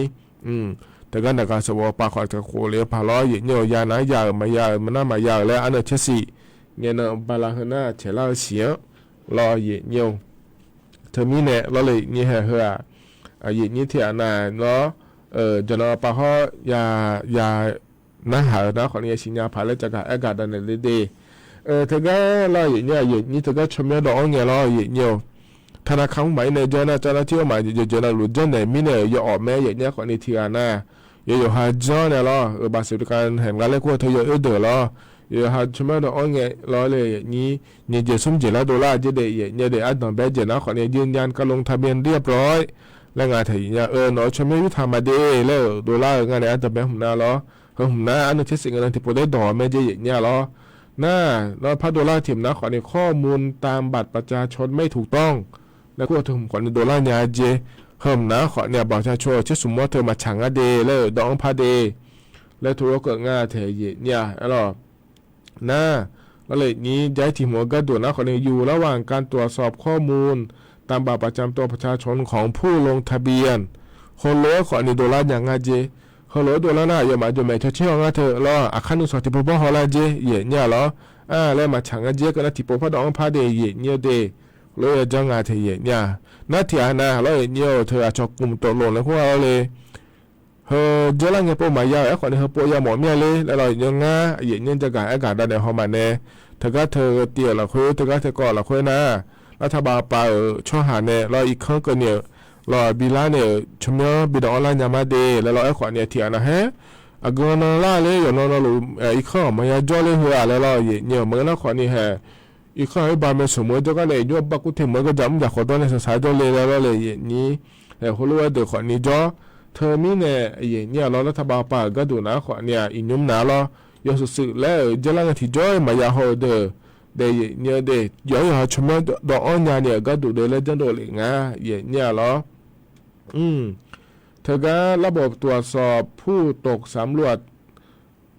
แต่ก็นักการสมบูรณ์ปากขอจะโคเลี้ยพาล้ออย่างนี้ยานะยาไม่ยามันน่ามายาแล้วอันนั้นเชสิเนี่ยนะบาลาฮน่าเชล่าเสียรออย่างนี้เธอมีเนี่ยแล้วเลยนี่เหรออย่างนี้ที่อันนั้นแล้ว จะรอปะฮอยานะหานะขอเนี่ยสิญญาพาและจะกะอากาศดันเลยเดเธอก็รออย่างเงี้ยอย่างนี้เธอก็ชมดอกเงี้ยรออย่างเงี้ยธนาคารใหม่เนี่ยเจ้าหน้าที่มาเจ้าหน้าหลุดเจ้าเนี่ยมีเนี่ยอย่าออกแม่อย่างเงี้ยขอเนี่ยที่อาน่าอย่าหาเจ้าเนี่ยรอบาสิบการแห่งรัฐเล็กว่าเธออย่าเดือดรออย่าหาชมดอกเงี้ยรอเลยอย่างนี้เนี่ยจะสุ่ม$7จะได้อย่างเงี้ยได้อัดดอกเบี้ยเจ้านะขอเนี่ยยืนยันการลงทะเบียนเรียบร้อยแล้วงานถ่ายเนี่ยเนาะชมไม่ทำมาดีแล้ว$งานเนี่ยอัดดอกเบี้ยหุ่นน่าล้อหุ่นน่าอันนี้ที่สิ่งนั้นที่พอได้ดอกแม่เจ้าอย่างเงี้ยล้อน่าแล้วพระ$ถิ่มนะขอในข้อมูลตามบัตรประชาชนไม่ถูกต้องแล้วก็ถึงขอใน$เนี่ยเจเฮิมนะขอเนี่ยบัตรประชาชนที่สมมติเธอมาฉังอเดแล้วดองพาเดแล้วธุรกิจงานเธอเนี่ยแล้วน่าแล้วเลยนี้ย้ายทีมหัวกระดูนะขอในอยู่ระหว่างการตรวจสอบข้อมูลตามบัตรประจำตัวประชาชนของผู้ลงทะเบียนคนเหลือขอใน$อย่างเจฮัลโหล$น่ะอย่ามาจมไม่เชื่อว่าเธอรออาคารนุสติปปฮอลาเจเนี่ยเหรอแล้วมาฉังเจก็นะที่ปปดองพาเดเนี่ยเดเลยจังงาเธอเนี่ยนาที่อานะแล้วเนี่ยเธออาจจะกุมตกลงแล้วพวกเราเลยเฮเจลังเงปมายาวขอเนี่ยเฮปอยาหมอเมียเลยแล้วเรายังงาเนี่ยจะการอากาศได้ในห้องมันเนี่ยเธอก็เธอเตี้ยละคุยเธอก็เธอก่อละคุยนะรัฐบาลไปช่วยหาเนี่ยเราอีกครั้งก็เนี่ยรอบิลาเนี่ยชมเนี่ยบิดออนไลน์ยามาเดแล้วเราไอ้ขวานเนี่ยที่อันนะฮะอากรนล่าเลยอย่างนั้นเราอีกข้อมายาจ่อเลยหัวแล้วเราเนี่ยเมื่อเราขวานนี่ฮะอีกข้อให้บาร์เมสมัยจะก็เลยยกบักกุเทมันก็จำจากขอตอนในสายจ่อเลยแล้วเลยนี่แต่คนรู้ว่าเดี๋ยวขวานนี้จ่อเธอมีเนี่ยเรารัฐบาลป่าก็ดูนะขวานเนี่ยอีนุ่มหนาเรายกสุดแล้วจะลังที่จ่อมายาหัวเด้อเนี่ยเดย้อยหาชมดอกอ้อนยาเนี่ยก็ดูเดเลยจังโดเลยงาเนี่ยเหรอเธอก็ระบบตรวจสอบผู้ตกสำรวจ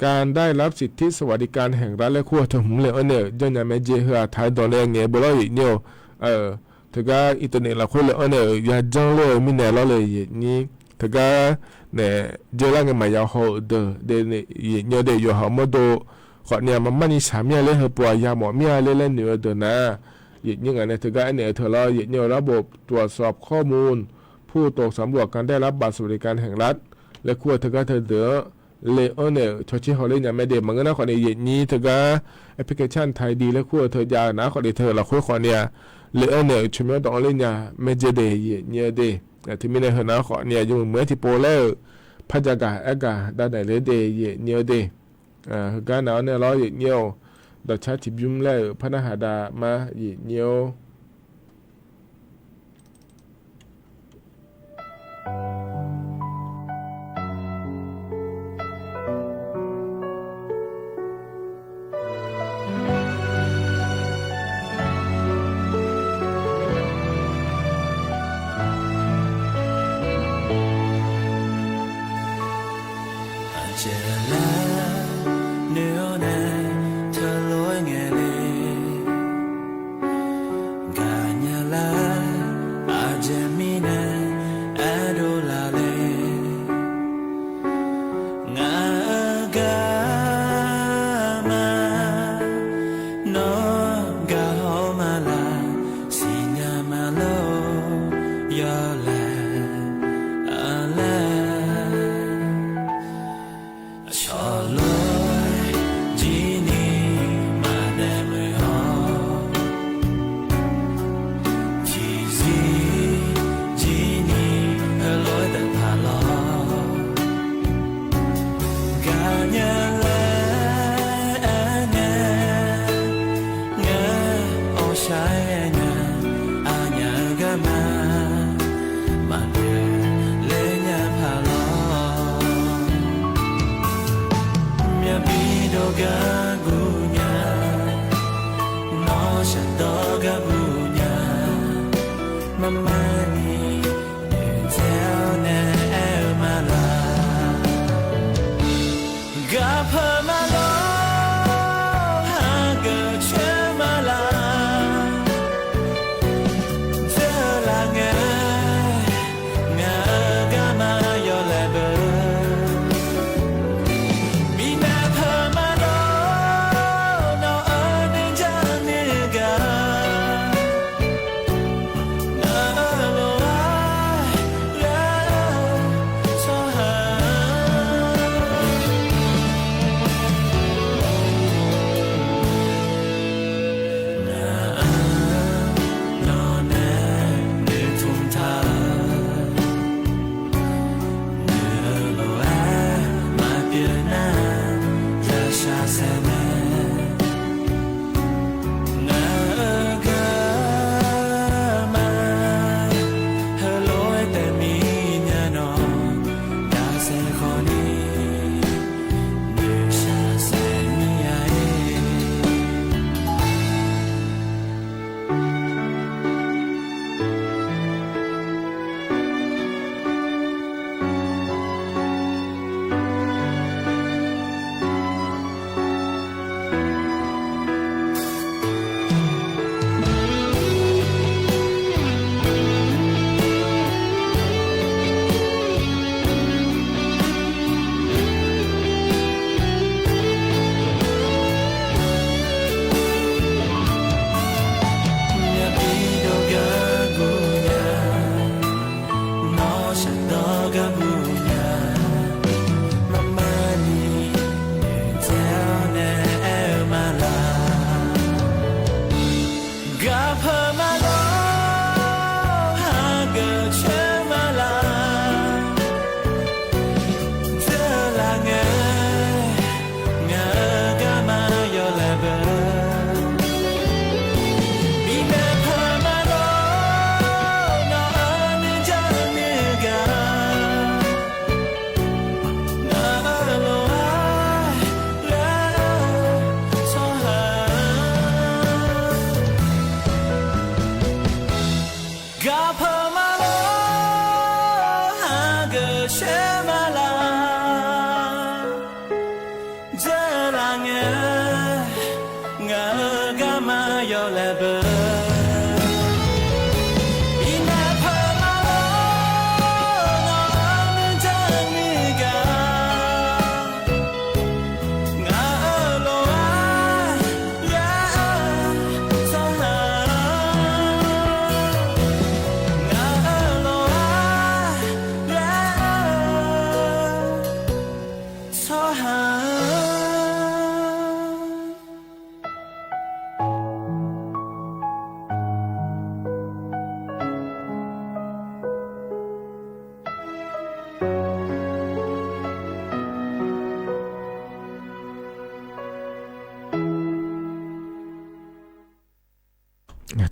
การได้รับสิทธิสวัสดิการแห่งรัฐและขั้วถึงเลยเนี่ยจังยังไม่เจอหาไทยตอนแรกเนี่ยบ่รออีกเนี่ยเธอก็อินเทอร์เน็ตเราคุยเลยเนี่ยอย่าจังเลยมีแนวเราเลยนี่เธอก็เนี่ยเจอแล้วไงมายาโหเดเนี่ยเดอยู่หามาดูขอเนี่ยมันนี่สามอย่างเลยเหรอปัวยาหมอเมียเลยเหนือเดินนะยังไงเนี่ยเธอก็เนี่ยเธอเราเนี่ยระบบตรวจสอบข้อมูลผู้ตกสำรวจการได้รับบัตรสวัสดิการแห่งรัฐและขั้วเธอก็เธอเดือเลยเนี่ยชดเชยเขาเลยเนี่ยไม่เด็ดมันก็น่าขอเนี่ยนี้เธอก็แอปพลิเคชันไทยดีและขั้วเธอยานะขอเนี่ยเธอเราขั้วขอเนี่ยเลยเนี่ยชมต้องเล่นเนี่ยไม่เจเดเนี่ยเดที่มีในหัวหน้าขอเนี่ยอยู่เหมือนที่โปรแล้วพัฒนาอากาศด้านไหนเลยเดเนี่ยเดการหนาวเนี่ยร้อยเงี้ยวดัชทิบยุ่มแล้วพนักหาดามาเงี้ยว เ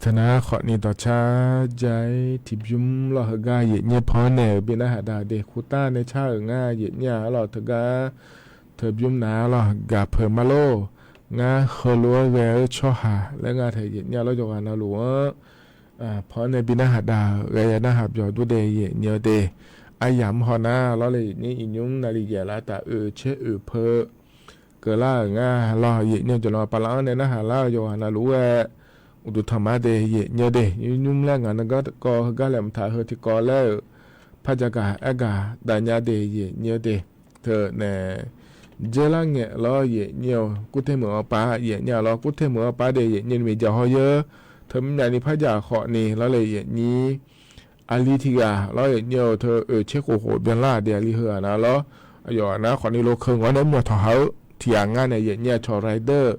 ธนาขอนี่ต่อช้าใจทิบยุมหล่อหกาเหยียดเนี่ยพอแนวบินาหาดาเดคูต้าในชาง่าเหยียดเนี่ยหล่อทกาเธอยุมนาหล่อกาเพิ่มมาโลงาเคลัวเวลชอหาและงาไทยเหยียดเนี่ยเราจะว่านาหลวพอในบินาหาดาเรยนาหับยอดูเดเหยียดเนี่ยเดอายามหอนาเราเลยนี่อิยุมนาฬิกาละตาเชเพอเกล่างาหล่อเหยียดเนี่ยจะรอปลาในนาหาล่าโยนาหลวอุตุธรรมะเดยเนเดยุ่มแรงงานก็ก็แหลมถ่ายเฮติกอแล้วพัจกาอากาดานยาเดยเนเดเธอเนเจลังเงล้อเยเนียวกุเทมือป้าเยเนียล้อกุเทมือป้าเดยเนียมีจะหอเยอะเธอมีในพัจาขอนี่แล้วเลยเยนี้อาลีทิกาล้อเยเนียวเธอเช็คโอโหเบียนล่าเดียลีเหือนะล้ออย่านะขอนี่โลเคงวันนั้นมัวทอเขาที่อ่างงานในเยเนียชอไรเดอร์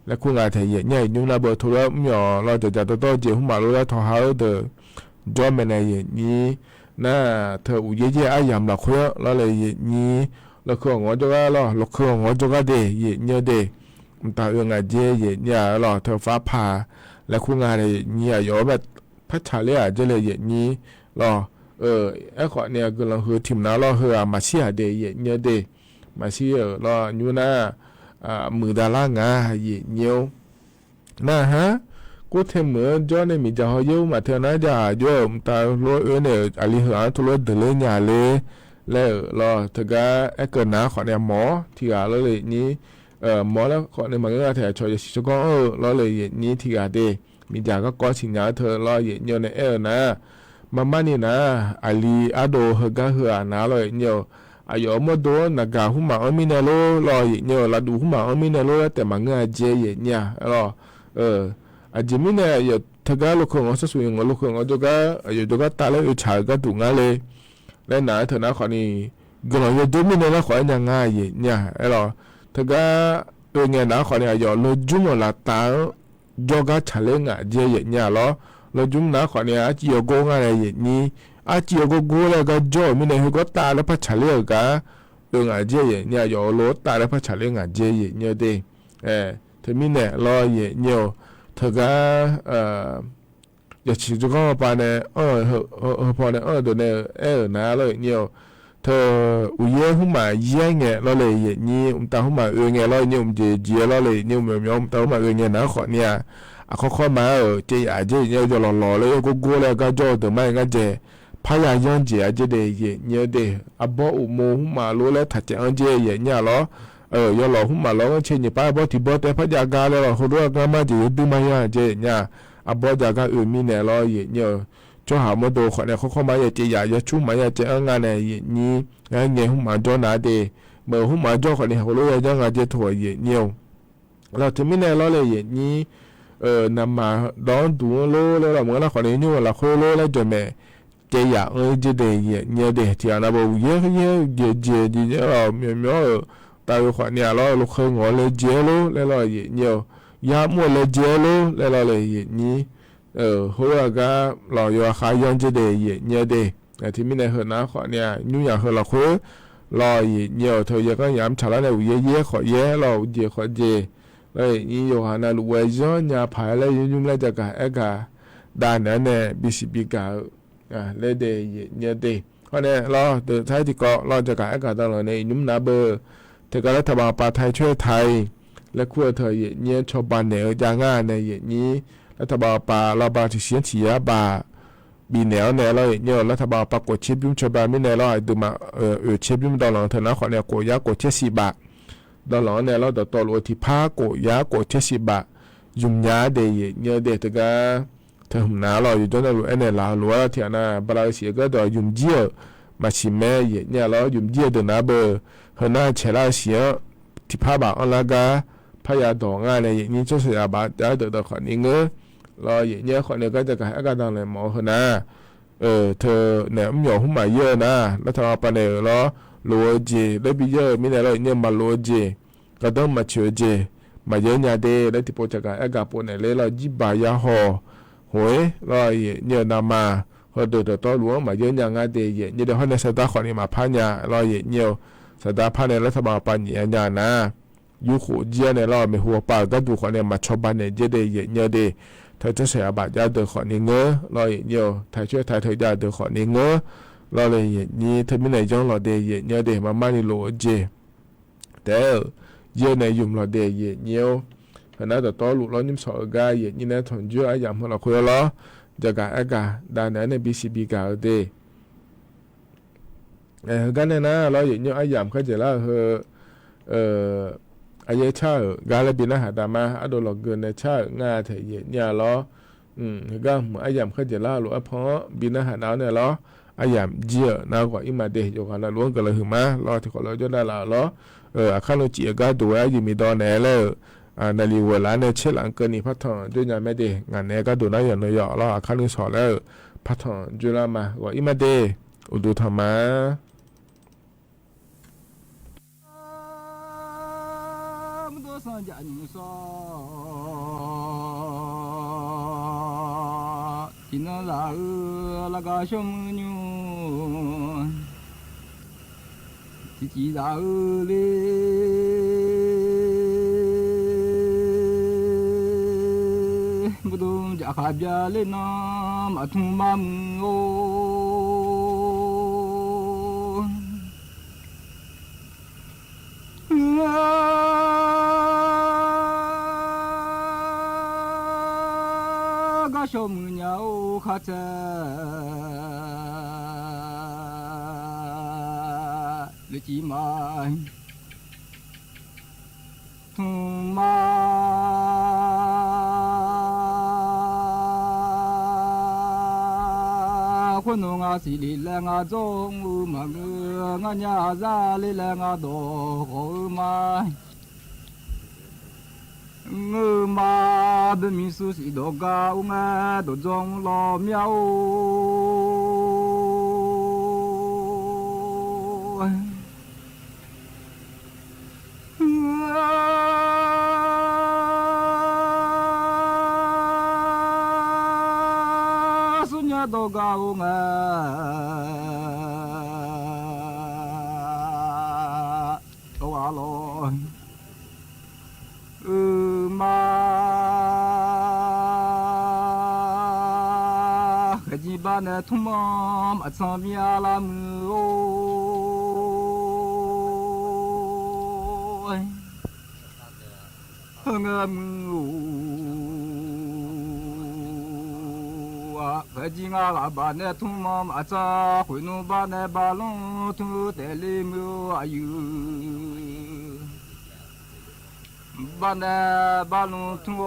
และคุณอาจจะเห็นเนี่ยยุ่งระเบิดทุเรศมีอ๋อเราจะจัดตัวเจ้าหุ่นมาลุยทอหาเดอจอมในเย็นนี้น่าเธออุยเย่อายามหลักคุยเราเลยเย็นนี้แล้วคือหัวจุกะเราลูกคือหัวจุกะเดยเย็นเดยมันตาเอื้องอาเจเย็นเนี่ยเราเธอฟ้าผ่าและคุณอาจจะเนี่ยอยู่แบบพัชชาเลียจะเลยเย็นนี้เราไอ้ขอเนี่ยคือเราคือทีมน้าเราคือมาเชียเดยเย็นเดยมาเชียเราอยู่น่ามือดาล่างาเยเนียวน่าฮะกูเทเหมือนจอในมีจะหอยมาเท่านั้นจะโยมตาโลเนี่ยอลิหันทุลเดลญาเลยแล้วรอถึงก็ไอ้เกิดหนาขอเนี่ยหมอที่อาเลยนี้หมอแล้วขอเนี่ยมันก็แถวชอยสิก็เราเลยนี้ที่อาเดมีจากก็ก้อนสิญญาเธอรอเยเนียวในนะมานี่นะอลีอาโดเฮกะเฮอานาเลยเนียวอายอมโดนนักการหุ่มมาอมินาโลรอเนี่ยลาดูหุ่มมาอมินาโลแต่มังเงาเจเนี่ยรออาจมิเนี่ยอย่าถ้าการลูกของเราสุยงลูกของเราจะก็ตาเลยฉายก็ถูกงาเลยและหนาเถอะนะขอนี่ก็เราจะดูมิเนี่ยแล้วขอให้ยังง่ายเนี่ยรอถ้าการเงี้ยนะขอเนี่ยอย่าเราจุ่มละตาจอก็ฉายงาเจเนี่ยรอเราจุ่มนะขอเนี่ยอาจจะโกงอะไรนี่อาจจะก็กูแล้วก็จ่อมีในหัวตาแล้วพัชเลียกะ ngà dê ye nya yo lo ta le pha cha le ngà dê ye nya de thế mi nè lo ye nhiều thơ ga giờ chỉ cho con bà này bà này đồ này ná rồi nhiều thơ uye không mà ye nghe lo lệ ye ni ta không mà nghe lo nhiều je lo lệ nhiều mềm ta không mà nghe ná khỏi nha khó mà ở chơi chơi nhiều cho lò lấy cô là cái cho từ mai cái chơi phải là dân chơi để ye nhiều để bỏ mồ không mà lúa lấy thật chơi chơi ye nhà lo do lò không mà lo chơi nhiều ba bỏ thì bỏ để phải ra ga rồi hồi đó cái mà chỉ từ mai ya chơi nhà bỏ ra ga mi này lo ye nhiều cho họ mới đồ khỏi này khó mà ye chơi ya chú mà ye chơi ăn này ye ni nghe không mà cho nãy để mà không mà cho khỏi này hồi đó cho ngài chơi thổi ye nhiều là thì mi này lo là ye ni nằm mà đón đủ lô là muốn là khỏi này nhưng mà là khôi lô là cho mẹ chơi ya chơi để ye nhiều để thì anh bảo ye gì nhớ nhớ tại khoản nhà lo lúc khơi ngõ lên dễ lô lên lo gì nhiều giá mua lên dễ lô lên lo là gì nhỉ hồi là cái lo yo khai dân chế đề gì nhiều đề thì mình này hơn nó khoản nhà nhu nhà hơn là khối lo gì nhiều thời giờ có nhảm trả lại này dễ khỏi dễ lo dễ khỏi dễ đây như yo hà na lu quay gió nhà phải lấy nhung lấy cho cả đàn này bcb cả lên đề gì nhiều đề khoản này lo từ thái thì có lo cho cả đó là này nhúng ná bơ thếก็รัฐบาลปาไทยช่วยไทยและขั้วเธออย่างนี้ชาวบ้านเหนือจางง่ายในอย่างนี้รัฐบาลปาเราบาที่เสียนเสียบาบีแนวเราอย่างนี้รัฐบาลปากดเช็บยุ่งชาวบ้านไม่แน่เราดูมาเช็บยุ่งดอลลาร์เท่านั้นขอเนี่ยกดยากด70 บาทดอลลาร์เนี่ยเราต่อรัวที่ผ้ากดยากด70 บาทยุ่งยาเดียเงี้ยเดียแต่ก็เธอหุ่นหนาเราอยู่จนเราเอ็นเราลัวเทียน่ะบราเสียก็ต่อยุ่งเยี่ยมาชิมแม่เนี่ยเรายุ่งเยี่ยเดินหน้าเบอร์很难起来写，ที่พาบอันละกาพยาดองอะไรอย่างนี้就是要把大家得到คนนี้เงเราอย่างนี้คนนี้ก็จะให้การดังเลยหมอคนน่ะเธอเนี่ยไม่ยอมหุ่นมาเยอะนะแล้วทำอะไรเนี่ยเราโลจีแล้วไปเยอะไม่ได้เราเนี่ยมาโลจีก็ต้องมาเชื่อจีมาเยอะเนี่ยเด้แล้วที่พอจะให้การปนเนี่ยเราจีบายาห่อหวยเราเนี่ยนำมาเขาเดือดต่อหลวงมาเยอะอย่างงั้นเด้เนี่ยเดี๋ยวเขาเนี่ยสตาร์คนนี้มาพันยาเราเนี่ยสถาพในรัฐบาลปัญญาญาณนะยุคเจียในรอบมีหัวป่าก็ดูคนเนี่ยมาชอบบ้านเนี่ยเจเดย์เยอะเดย์เธอจะเสียบาทยาเดือดขอนี้เงอรอเยอะไทยช่วยไทยเธอยาเดือดขอนี้เงอรอเลยนี่เธอไม่ไหนจ้องรอเดย์เยอะเดย์มาไม่ได้โลเจแต่เยอะในยุ่มรอเดย์เยอะขณะแต่ต่อหลุดร้อนยิ้มสอดกายนี่นะถอนเยอะไอ้ยามของเราคุยล้อจะกะไอ้กะด้านไหนใน BCB กะเดย์กันเนี่ยนะเราอย่างนี้ไอ้ยามเขาจะเล่าไอ้เช่ากาลบินหาตามาอดหลอกเกินในเช่างาเถียเนี่ยล้อก็เหมือนไอ้ยามเขาจะเล่าหรือเพราะบินหาดาวเนี่ยล้อไอ้ยามเจียน่ากว่าอิมาเดย์อยู่กันละล้วนกันเลยถึงมาล้อที่เขาเราจะได้ละล้อข้าเราจีก็ดูไอ้ยิมีตอนไหนแล้วนาลีเวลาเนี่ยเชื่อหลังเกินนี่พัฒน์ด้วยงานไม่ดีงานเนี่ยก็ดูได้อย่างน้อยล้อข้าเราสอนแล้วพัฒน์จุฬามาว่าอิมาเดย์อุดูธรรมะ三家人说，今那拉那个小母牛，自己拉嘞，不懂家卡家嘞那马桶马木哦。小母鸟卡着，你几买？同妈，可能我是你两个中午嘛个，我伢子你两个多好嘛。mà bên mình su sĩ đồ cao nghe đồ trong lo miao su nhà đồ cao nghe มาขจีบ้านทุ่มอัศมีอาลามือโอยเงมือขจีงาลาบ้านทุ่มอัศหุยนุบ้านบาลงทุเตลิมืออายุบ้านบาลงทุ่ง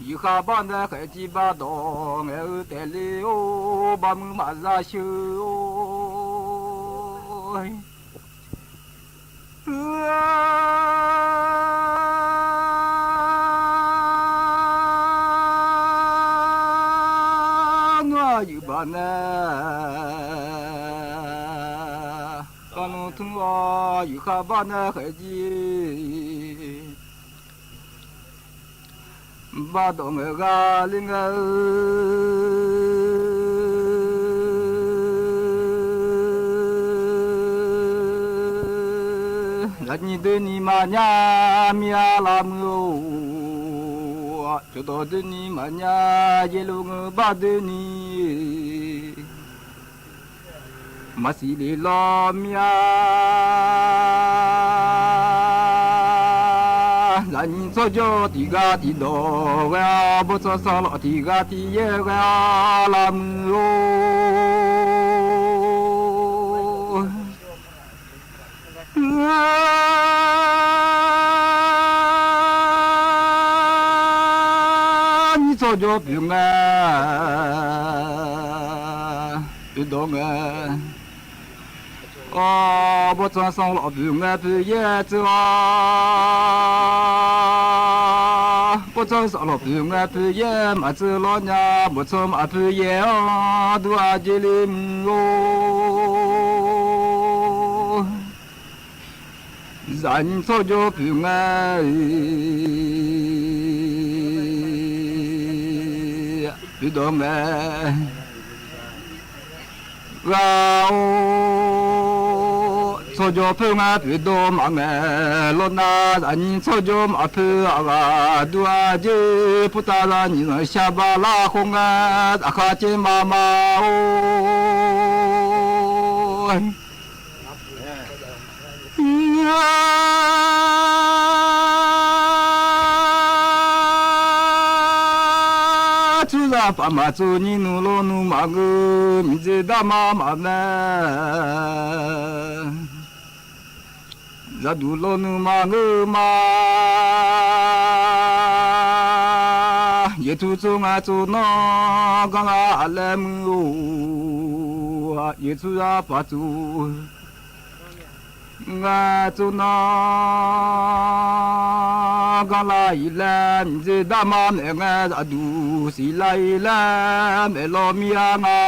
อยู่ข้าบ้านเคยจีบ้าดองเออแต่เลี้ยวบ้านมึงมาซาชูอยู่บ้านบ้านทุ่งอยู่ข้าบ้านเคยจีบ้าดงกาลิงลันนี่เดนี่มาญามีอาลามโอจุดเดนี่มาญาเยลุงบ้าเดนี่มาสิลิลามีอาลันโซโจติกาติโดเวอาบุษสลติกาติเยเวอาลามโอโซโจปิงาปิดงาบุษสลปิงาปิเยจวาบุษสลปิงาปิเยมาจลอญาบุษมาปิเยดูอาเจลิมโอจันโซโจปิงาปิดงาเราโซโจพิงาปิดมังลนาจันโซโจมาพิอากาดูอาเจพุทธานินชาบาลาคงอาคาเจมามาโอจุลาปามาจุนินุโลนุมากุมิเจดามามาเนจัดุโลนุมากุมาเยตุจุงาจุนกังอาเลมุเยตุราปาจุงาจุนากังลาอิเลมเจดามาเมงาดูสิลาอิเลมเอโลมียางา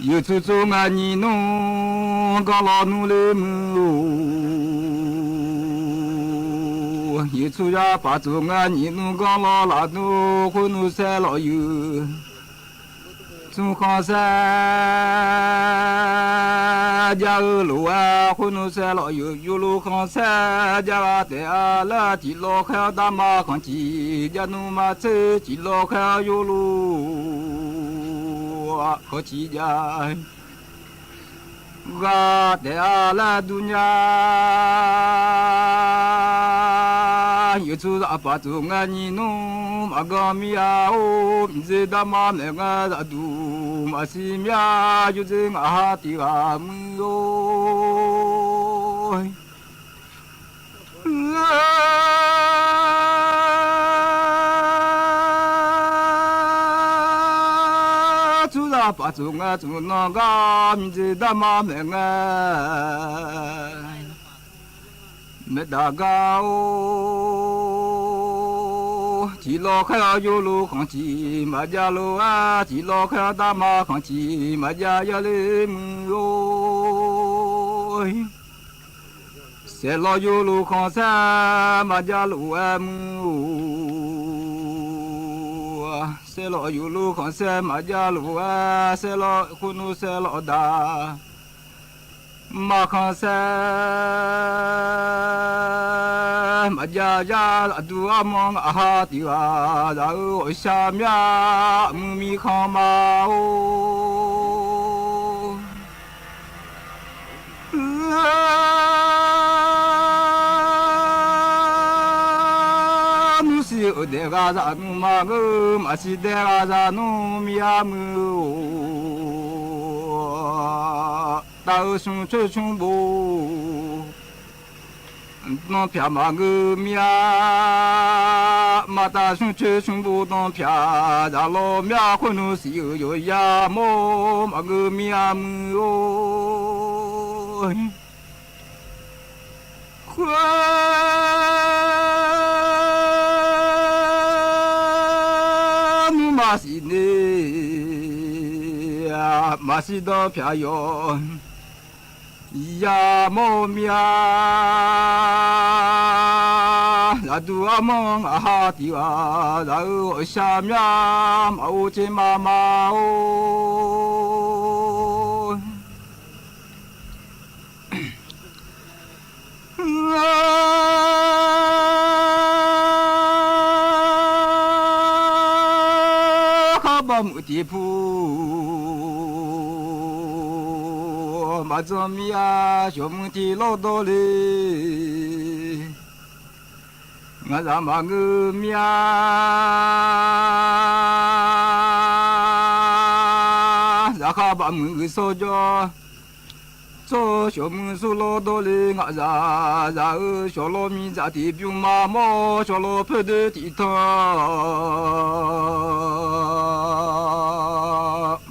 ยูทูจูงานีโนกังลานูเลมูยูทูยาปาจูงานีโนกังลาลานูคุนุเซลอยู中康山家路啊，昆路山老有路康山家的阿拉吉老开大马康吉家努马车吉老开有路啊，可吉家。ga de ala dunya yutu apa tu ngani no agami ao ze dama me nga du masimya yuze ngahati amu pa chu nga chu na ga mi je da ma me nga me da ga o chỉ lo khai yo lu khang chi ma ja lo a chỉ lo khai da ma khang chi ma ja ya le mu o se lo yo lu khang sa ma ja lu a mu ลออยู่ลูของเสมาจาลูอาเสลอคุณเสลอดามาขันเสมาจาจาดูอามองอาหาติวาดาวชามยามือมีข้ามาโอเดกาซานุมาเกมาสิเดกาซานุมิยามือตาสุนเชชุนบูน้องพิามาเกมิยามาตาสุนเชชุนบูน้องพิาดาโลมิยาคนนุสิโยยาโมมาเกมิยามือโอ้มาสิเนียมาสิดอพิายอยาโมมียาลาดูอามองอาหาติวาลาอุชามยามเอาเจมามาโอมุติพูมาจอมีอาชมที่โลดเลยงาจามาเงมีอาจะข้าบ้ามือโซจอโซชมสุโลดเลยงาจาจะชโลมีจะที่พิวมาโมชโลเพื่อเดติทอ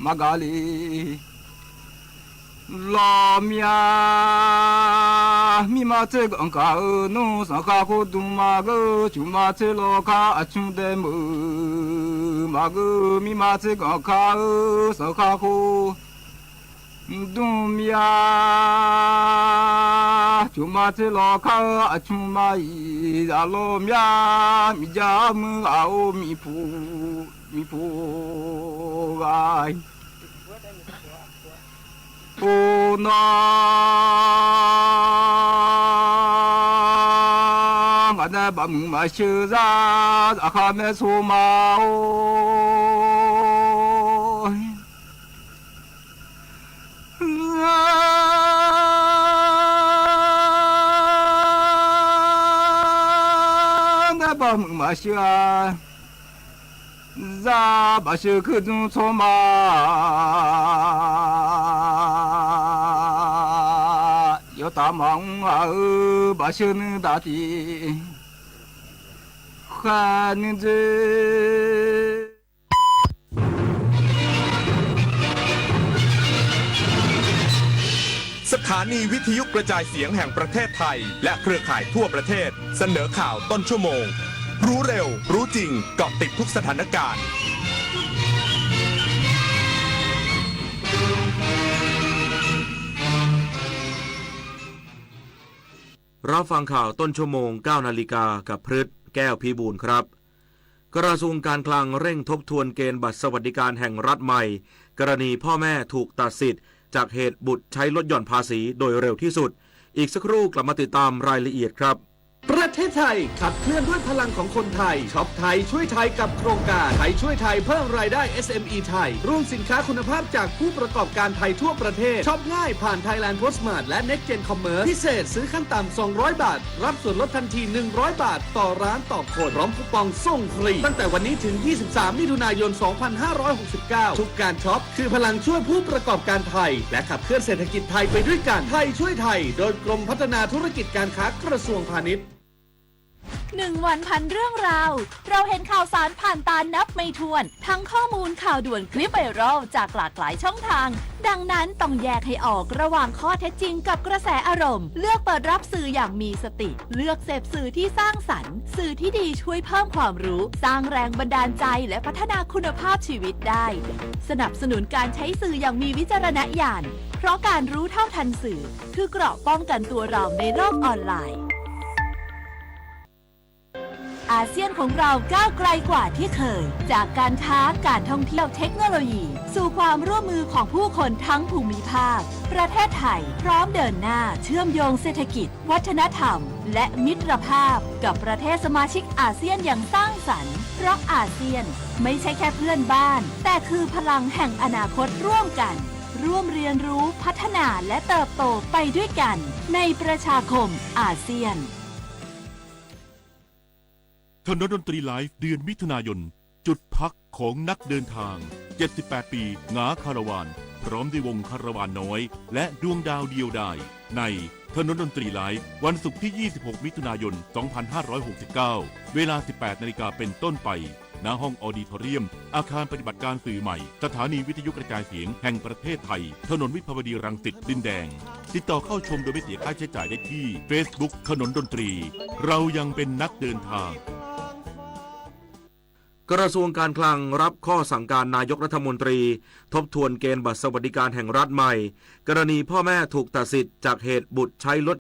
Magali la mia mi ma te gong ka no sa ka ko du ma go chu ma te lo ka a chu de mu ma go mi ma te gong ka sa ka ko du mia chu ma te lo ka a chu ma i da lo mia mi ja mu a o mi pu gaiโอ้น้องอันนั้นบ้ามึงมาเชื่อจ้าอาคาเมสูมาโอ้นั่นบ้ามึงมาเชื่อจ้าบ้าเชื่อคือจุนโซมาตามองบาชนดาตีขันเจสถานีวิทยุกระจายเสียงแห่งประเทศไทยและเครือข่ายทั่วประเทศเสนอข่าวต้นชั่วโมงรู้เร็วรู้จริงเกาะติดทุกสถานการณ์รับฟังข่าวต้นชั่วโมง 9 นาฬิกากับพฤษแก้วพิบูลครับกระทรวงการคลังเร่งทบทวนเกณฑ์บัตรสวัสดิการแห่งรัฐใหม่กรณีพ่อแม่ถูกตัดสิทธิ์จากเหตุบุตรใช้ลดหย่อนภาษีโดยเร็วที่สุดอีกสักครู่กลับมาติดตามรายละเอียดครับประเทศไทยขับเคลื่อนด้วยพลังของคนไทยช็อปไทยช่วยไทยกับโครงการไทยช่วยไทยเพิ่มรายได้ SME ไทยร่วมสินค้าคุณภาพจากผู้ประกอบการไทยทั่วประเทศช็อปง่ายผ่าน Thailand Postmart และ Next Gen Commerce พิเศษซื้อขั้นต่ำ200 บาทรับส่วนลดทันที100 บาทต่อร้านต่อคนพร้อมคูปองส่งฟรีตั้งแต่วันนี้ถึง23 มิถุนายน 2569 ทุกการช็อปคือพลังช่วยผู้ประกอบการไทยและขับเคลื่อนเศรษฐกิจไทยไปด้วยกันไทยช่วยไทยโดยกรมพัฒนาธุรกิจการค้ากระทรวงพาณิชย์1 วันพันเรื่องราวเราเห็นข่าวสารผ่านตานับไม่ถ้วนทั้งข้อมูลข่าวด่วนคลิปไวรัลจากหลากหลายช่องทางดังนั้นต้องแยกให้ออกระหว่างข้อเท็จจริงกับกระแสอารมณ์เลือกเปิดรับสื่ออย่างมีสติเลือกเสพสื่อที่สร้างสรรค์สื่อที่ดีช่วยเพิ่มความรู้สร้างแรงบันดาลใจและพัฒนาคุณภาพชีวิตได้สนับสนุนการใช้สื่ออย่างมีวิจารณญาณเพราะการรู้เท่าทันสื่อคือเกราะป้องกันตัวเราในโลกออนไลน์ อาเซียนของเราก้าวไกลกว่าที่เคย จากการค้าการท่องเที่ยวเทคโนโลยี สู่ความร่วมมือของผู้คนทั้งภูมิภาค ประเทศไทยพร้อมเดินหน้าเชื่อมโยงเศรษฐกิจ วัฒนธรรม และมิตรภาพกับประเทศสมาชิกอาเซียนอย่างสร้างสรรค์เพราะอาเซียนไม่ใช่แค่เพื่อนบ้าน แต่คือพลังแห่งอนาคตร่วมกัน ร่วมเรียนรู้พัฒนาและเติบโตไปด้วยกันในประชาคมอาเซียน ถนนดนตรีไลฟ์เดือนมิถุนายนจุดพักของนักเดินทาง 78 ปีหงาคาราวานพร้อมด้วยวงคาราวานน้อยและดวงดาวเดียวดายในถนนดนตรีไลฟ์วันศุกร์ที่ 26 มิถุนายน 2569 เวลา 18 นาฬิกาเป็นต้นไปณห้องออดิทอเรียมอาคารปฏิบัติการสื่อใหม่สถานีวิทยุกระจายเสียงแห่งประเทศไทยถนนวิภาวดีรังสิตดินแดงติดต่อเข้าชมโดยไม่เสียค่าใช้จ่ายได้ที่ Facebook ถนนดนตรีเรายังเป็นนักเดินทางกระทรวงการคลังรับข้อสั่งการนายกรัฐมนตรีทบทวนเกณฑ์บัตรสวัสดิการแห่งรัฐใหม่กรณีพ่อแม่ถูกตัดสิทธิ์จากเหตุบุตรใช้รถ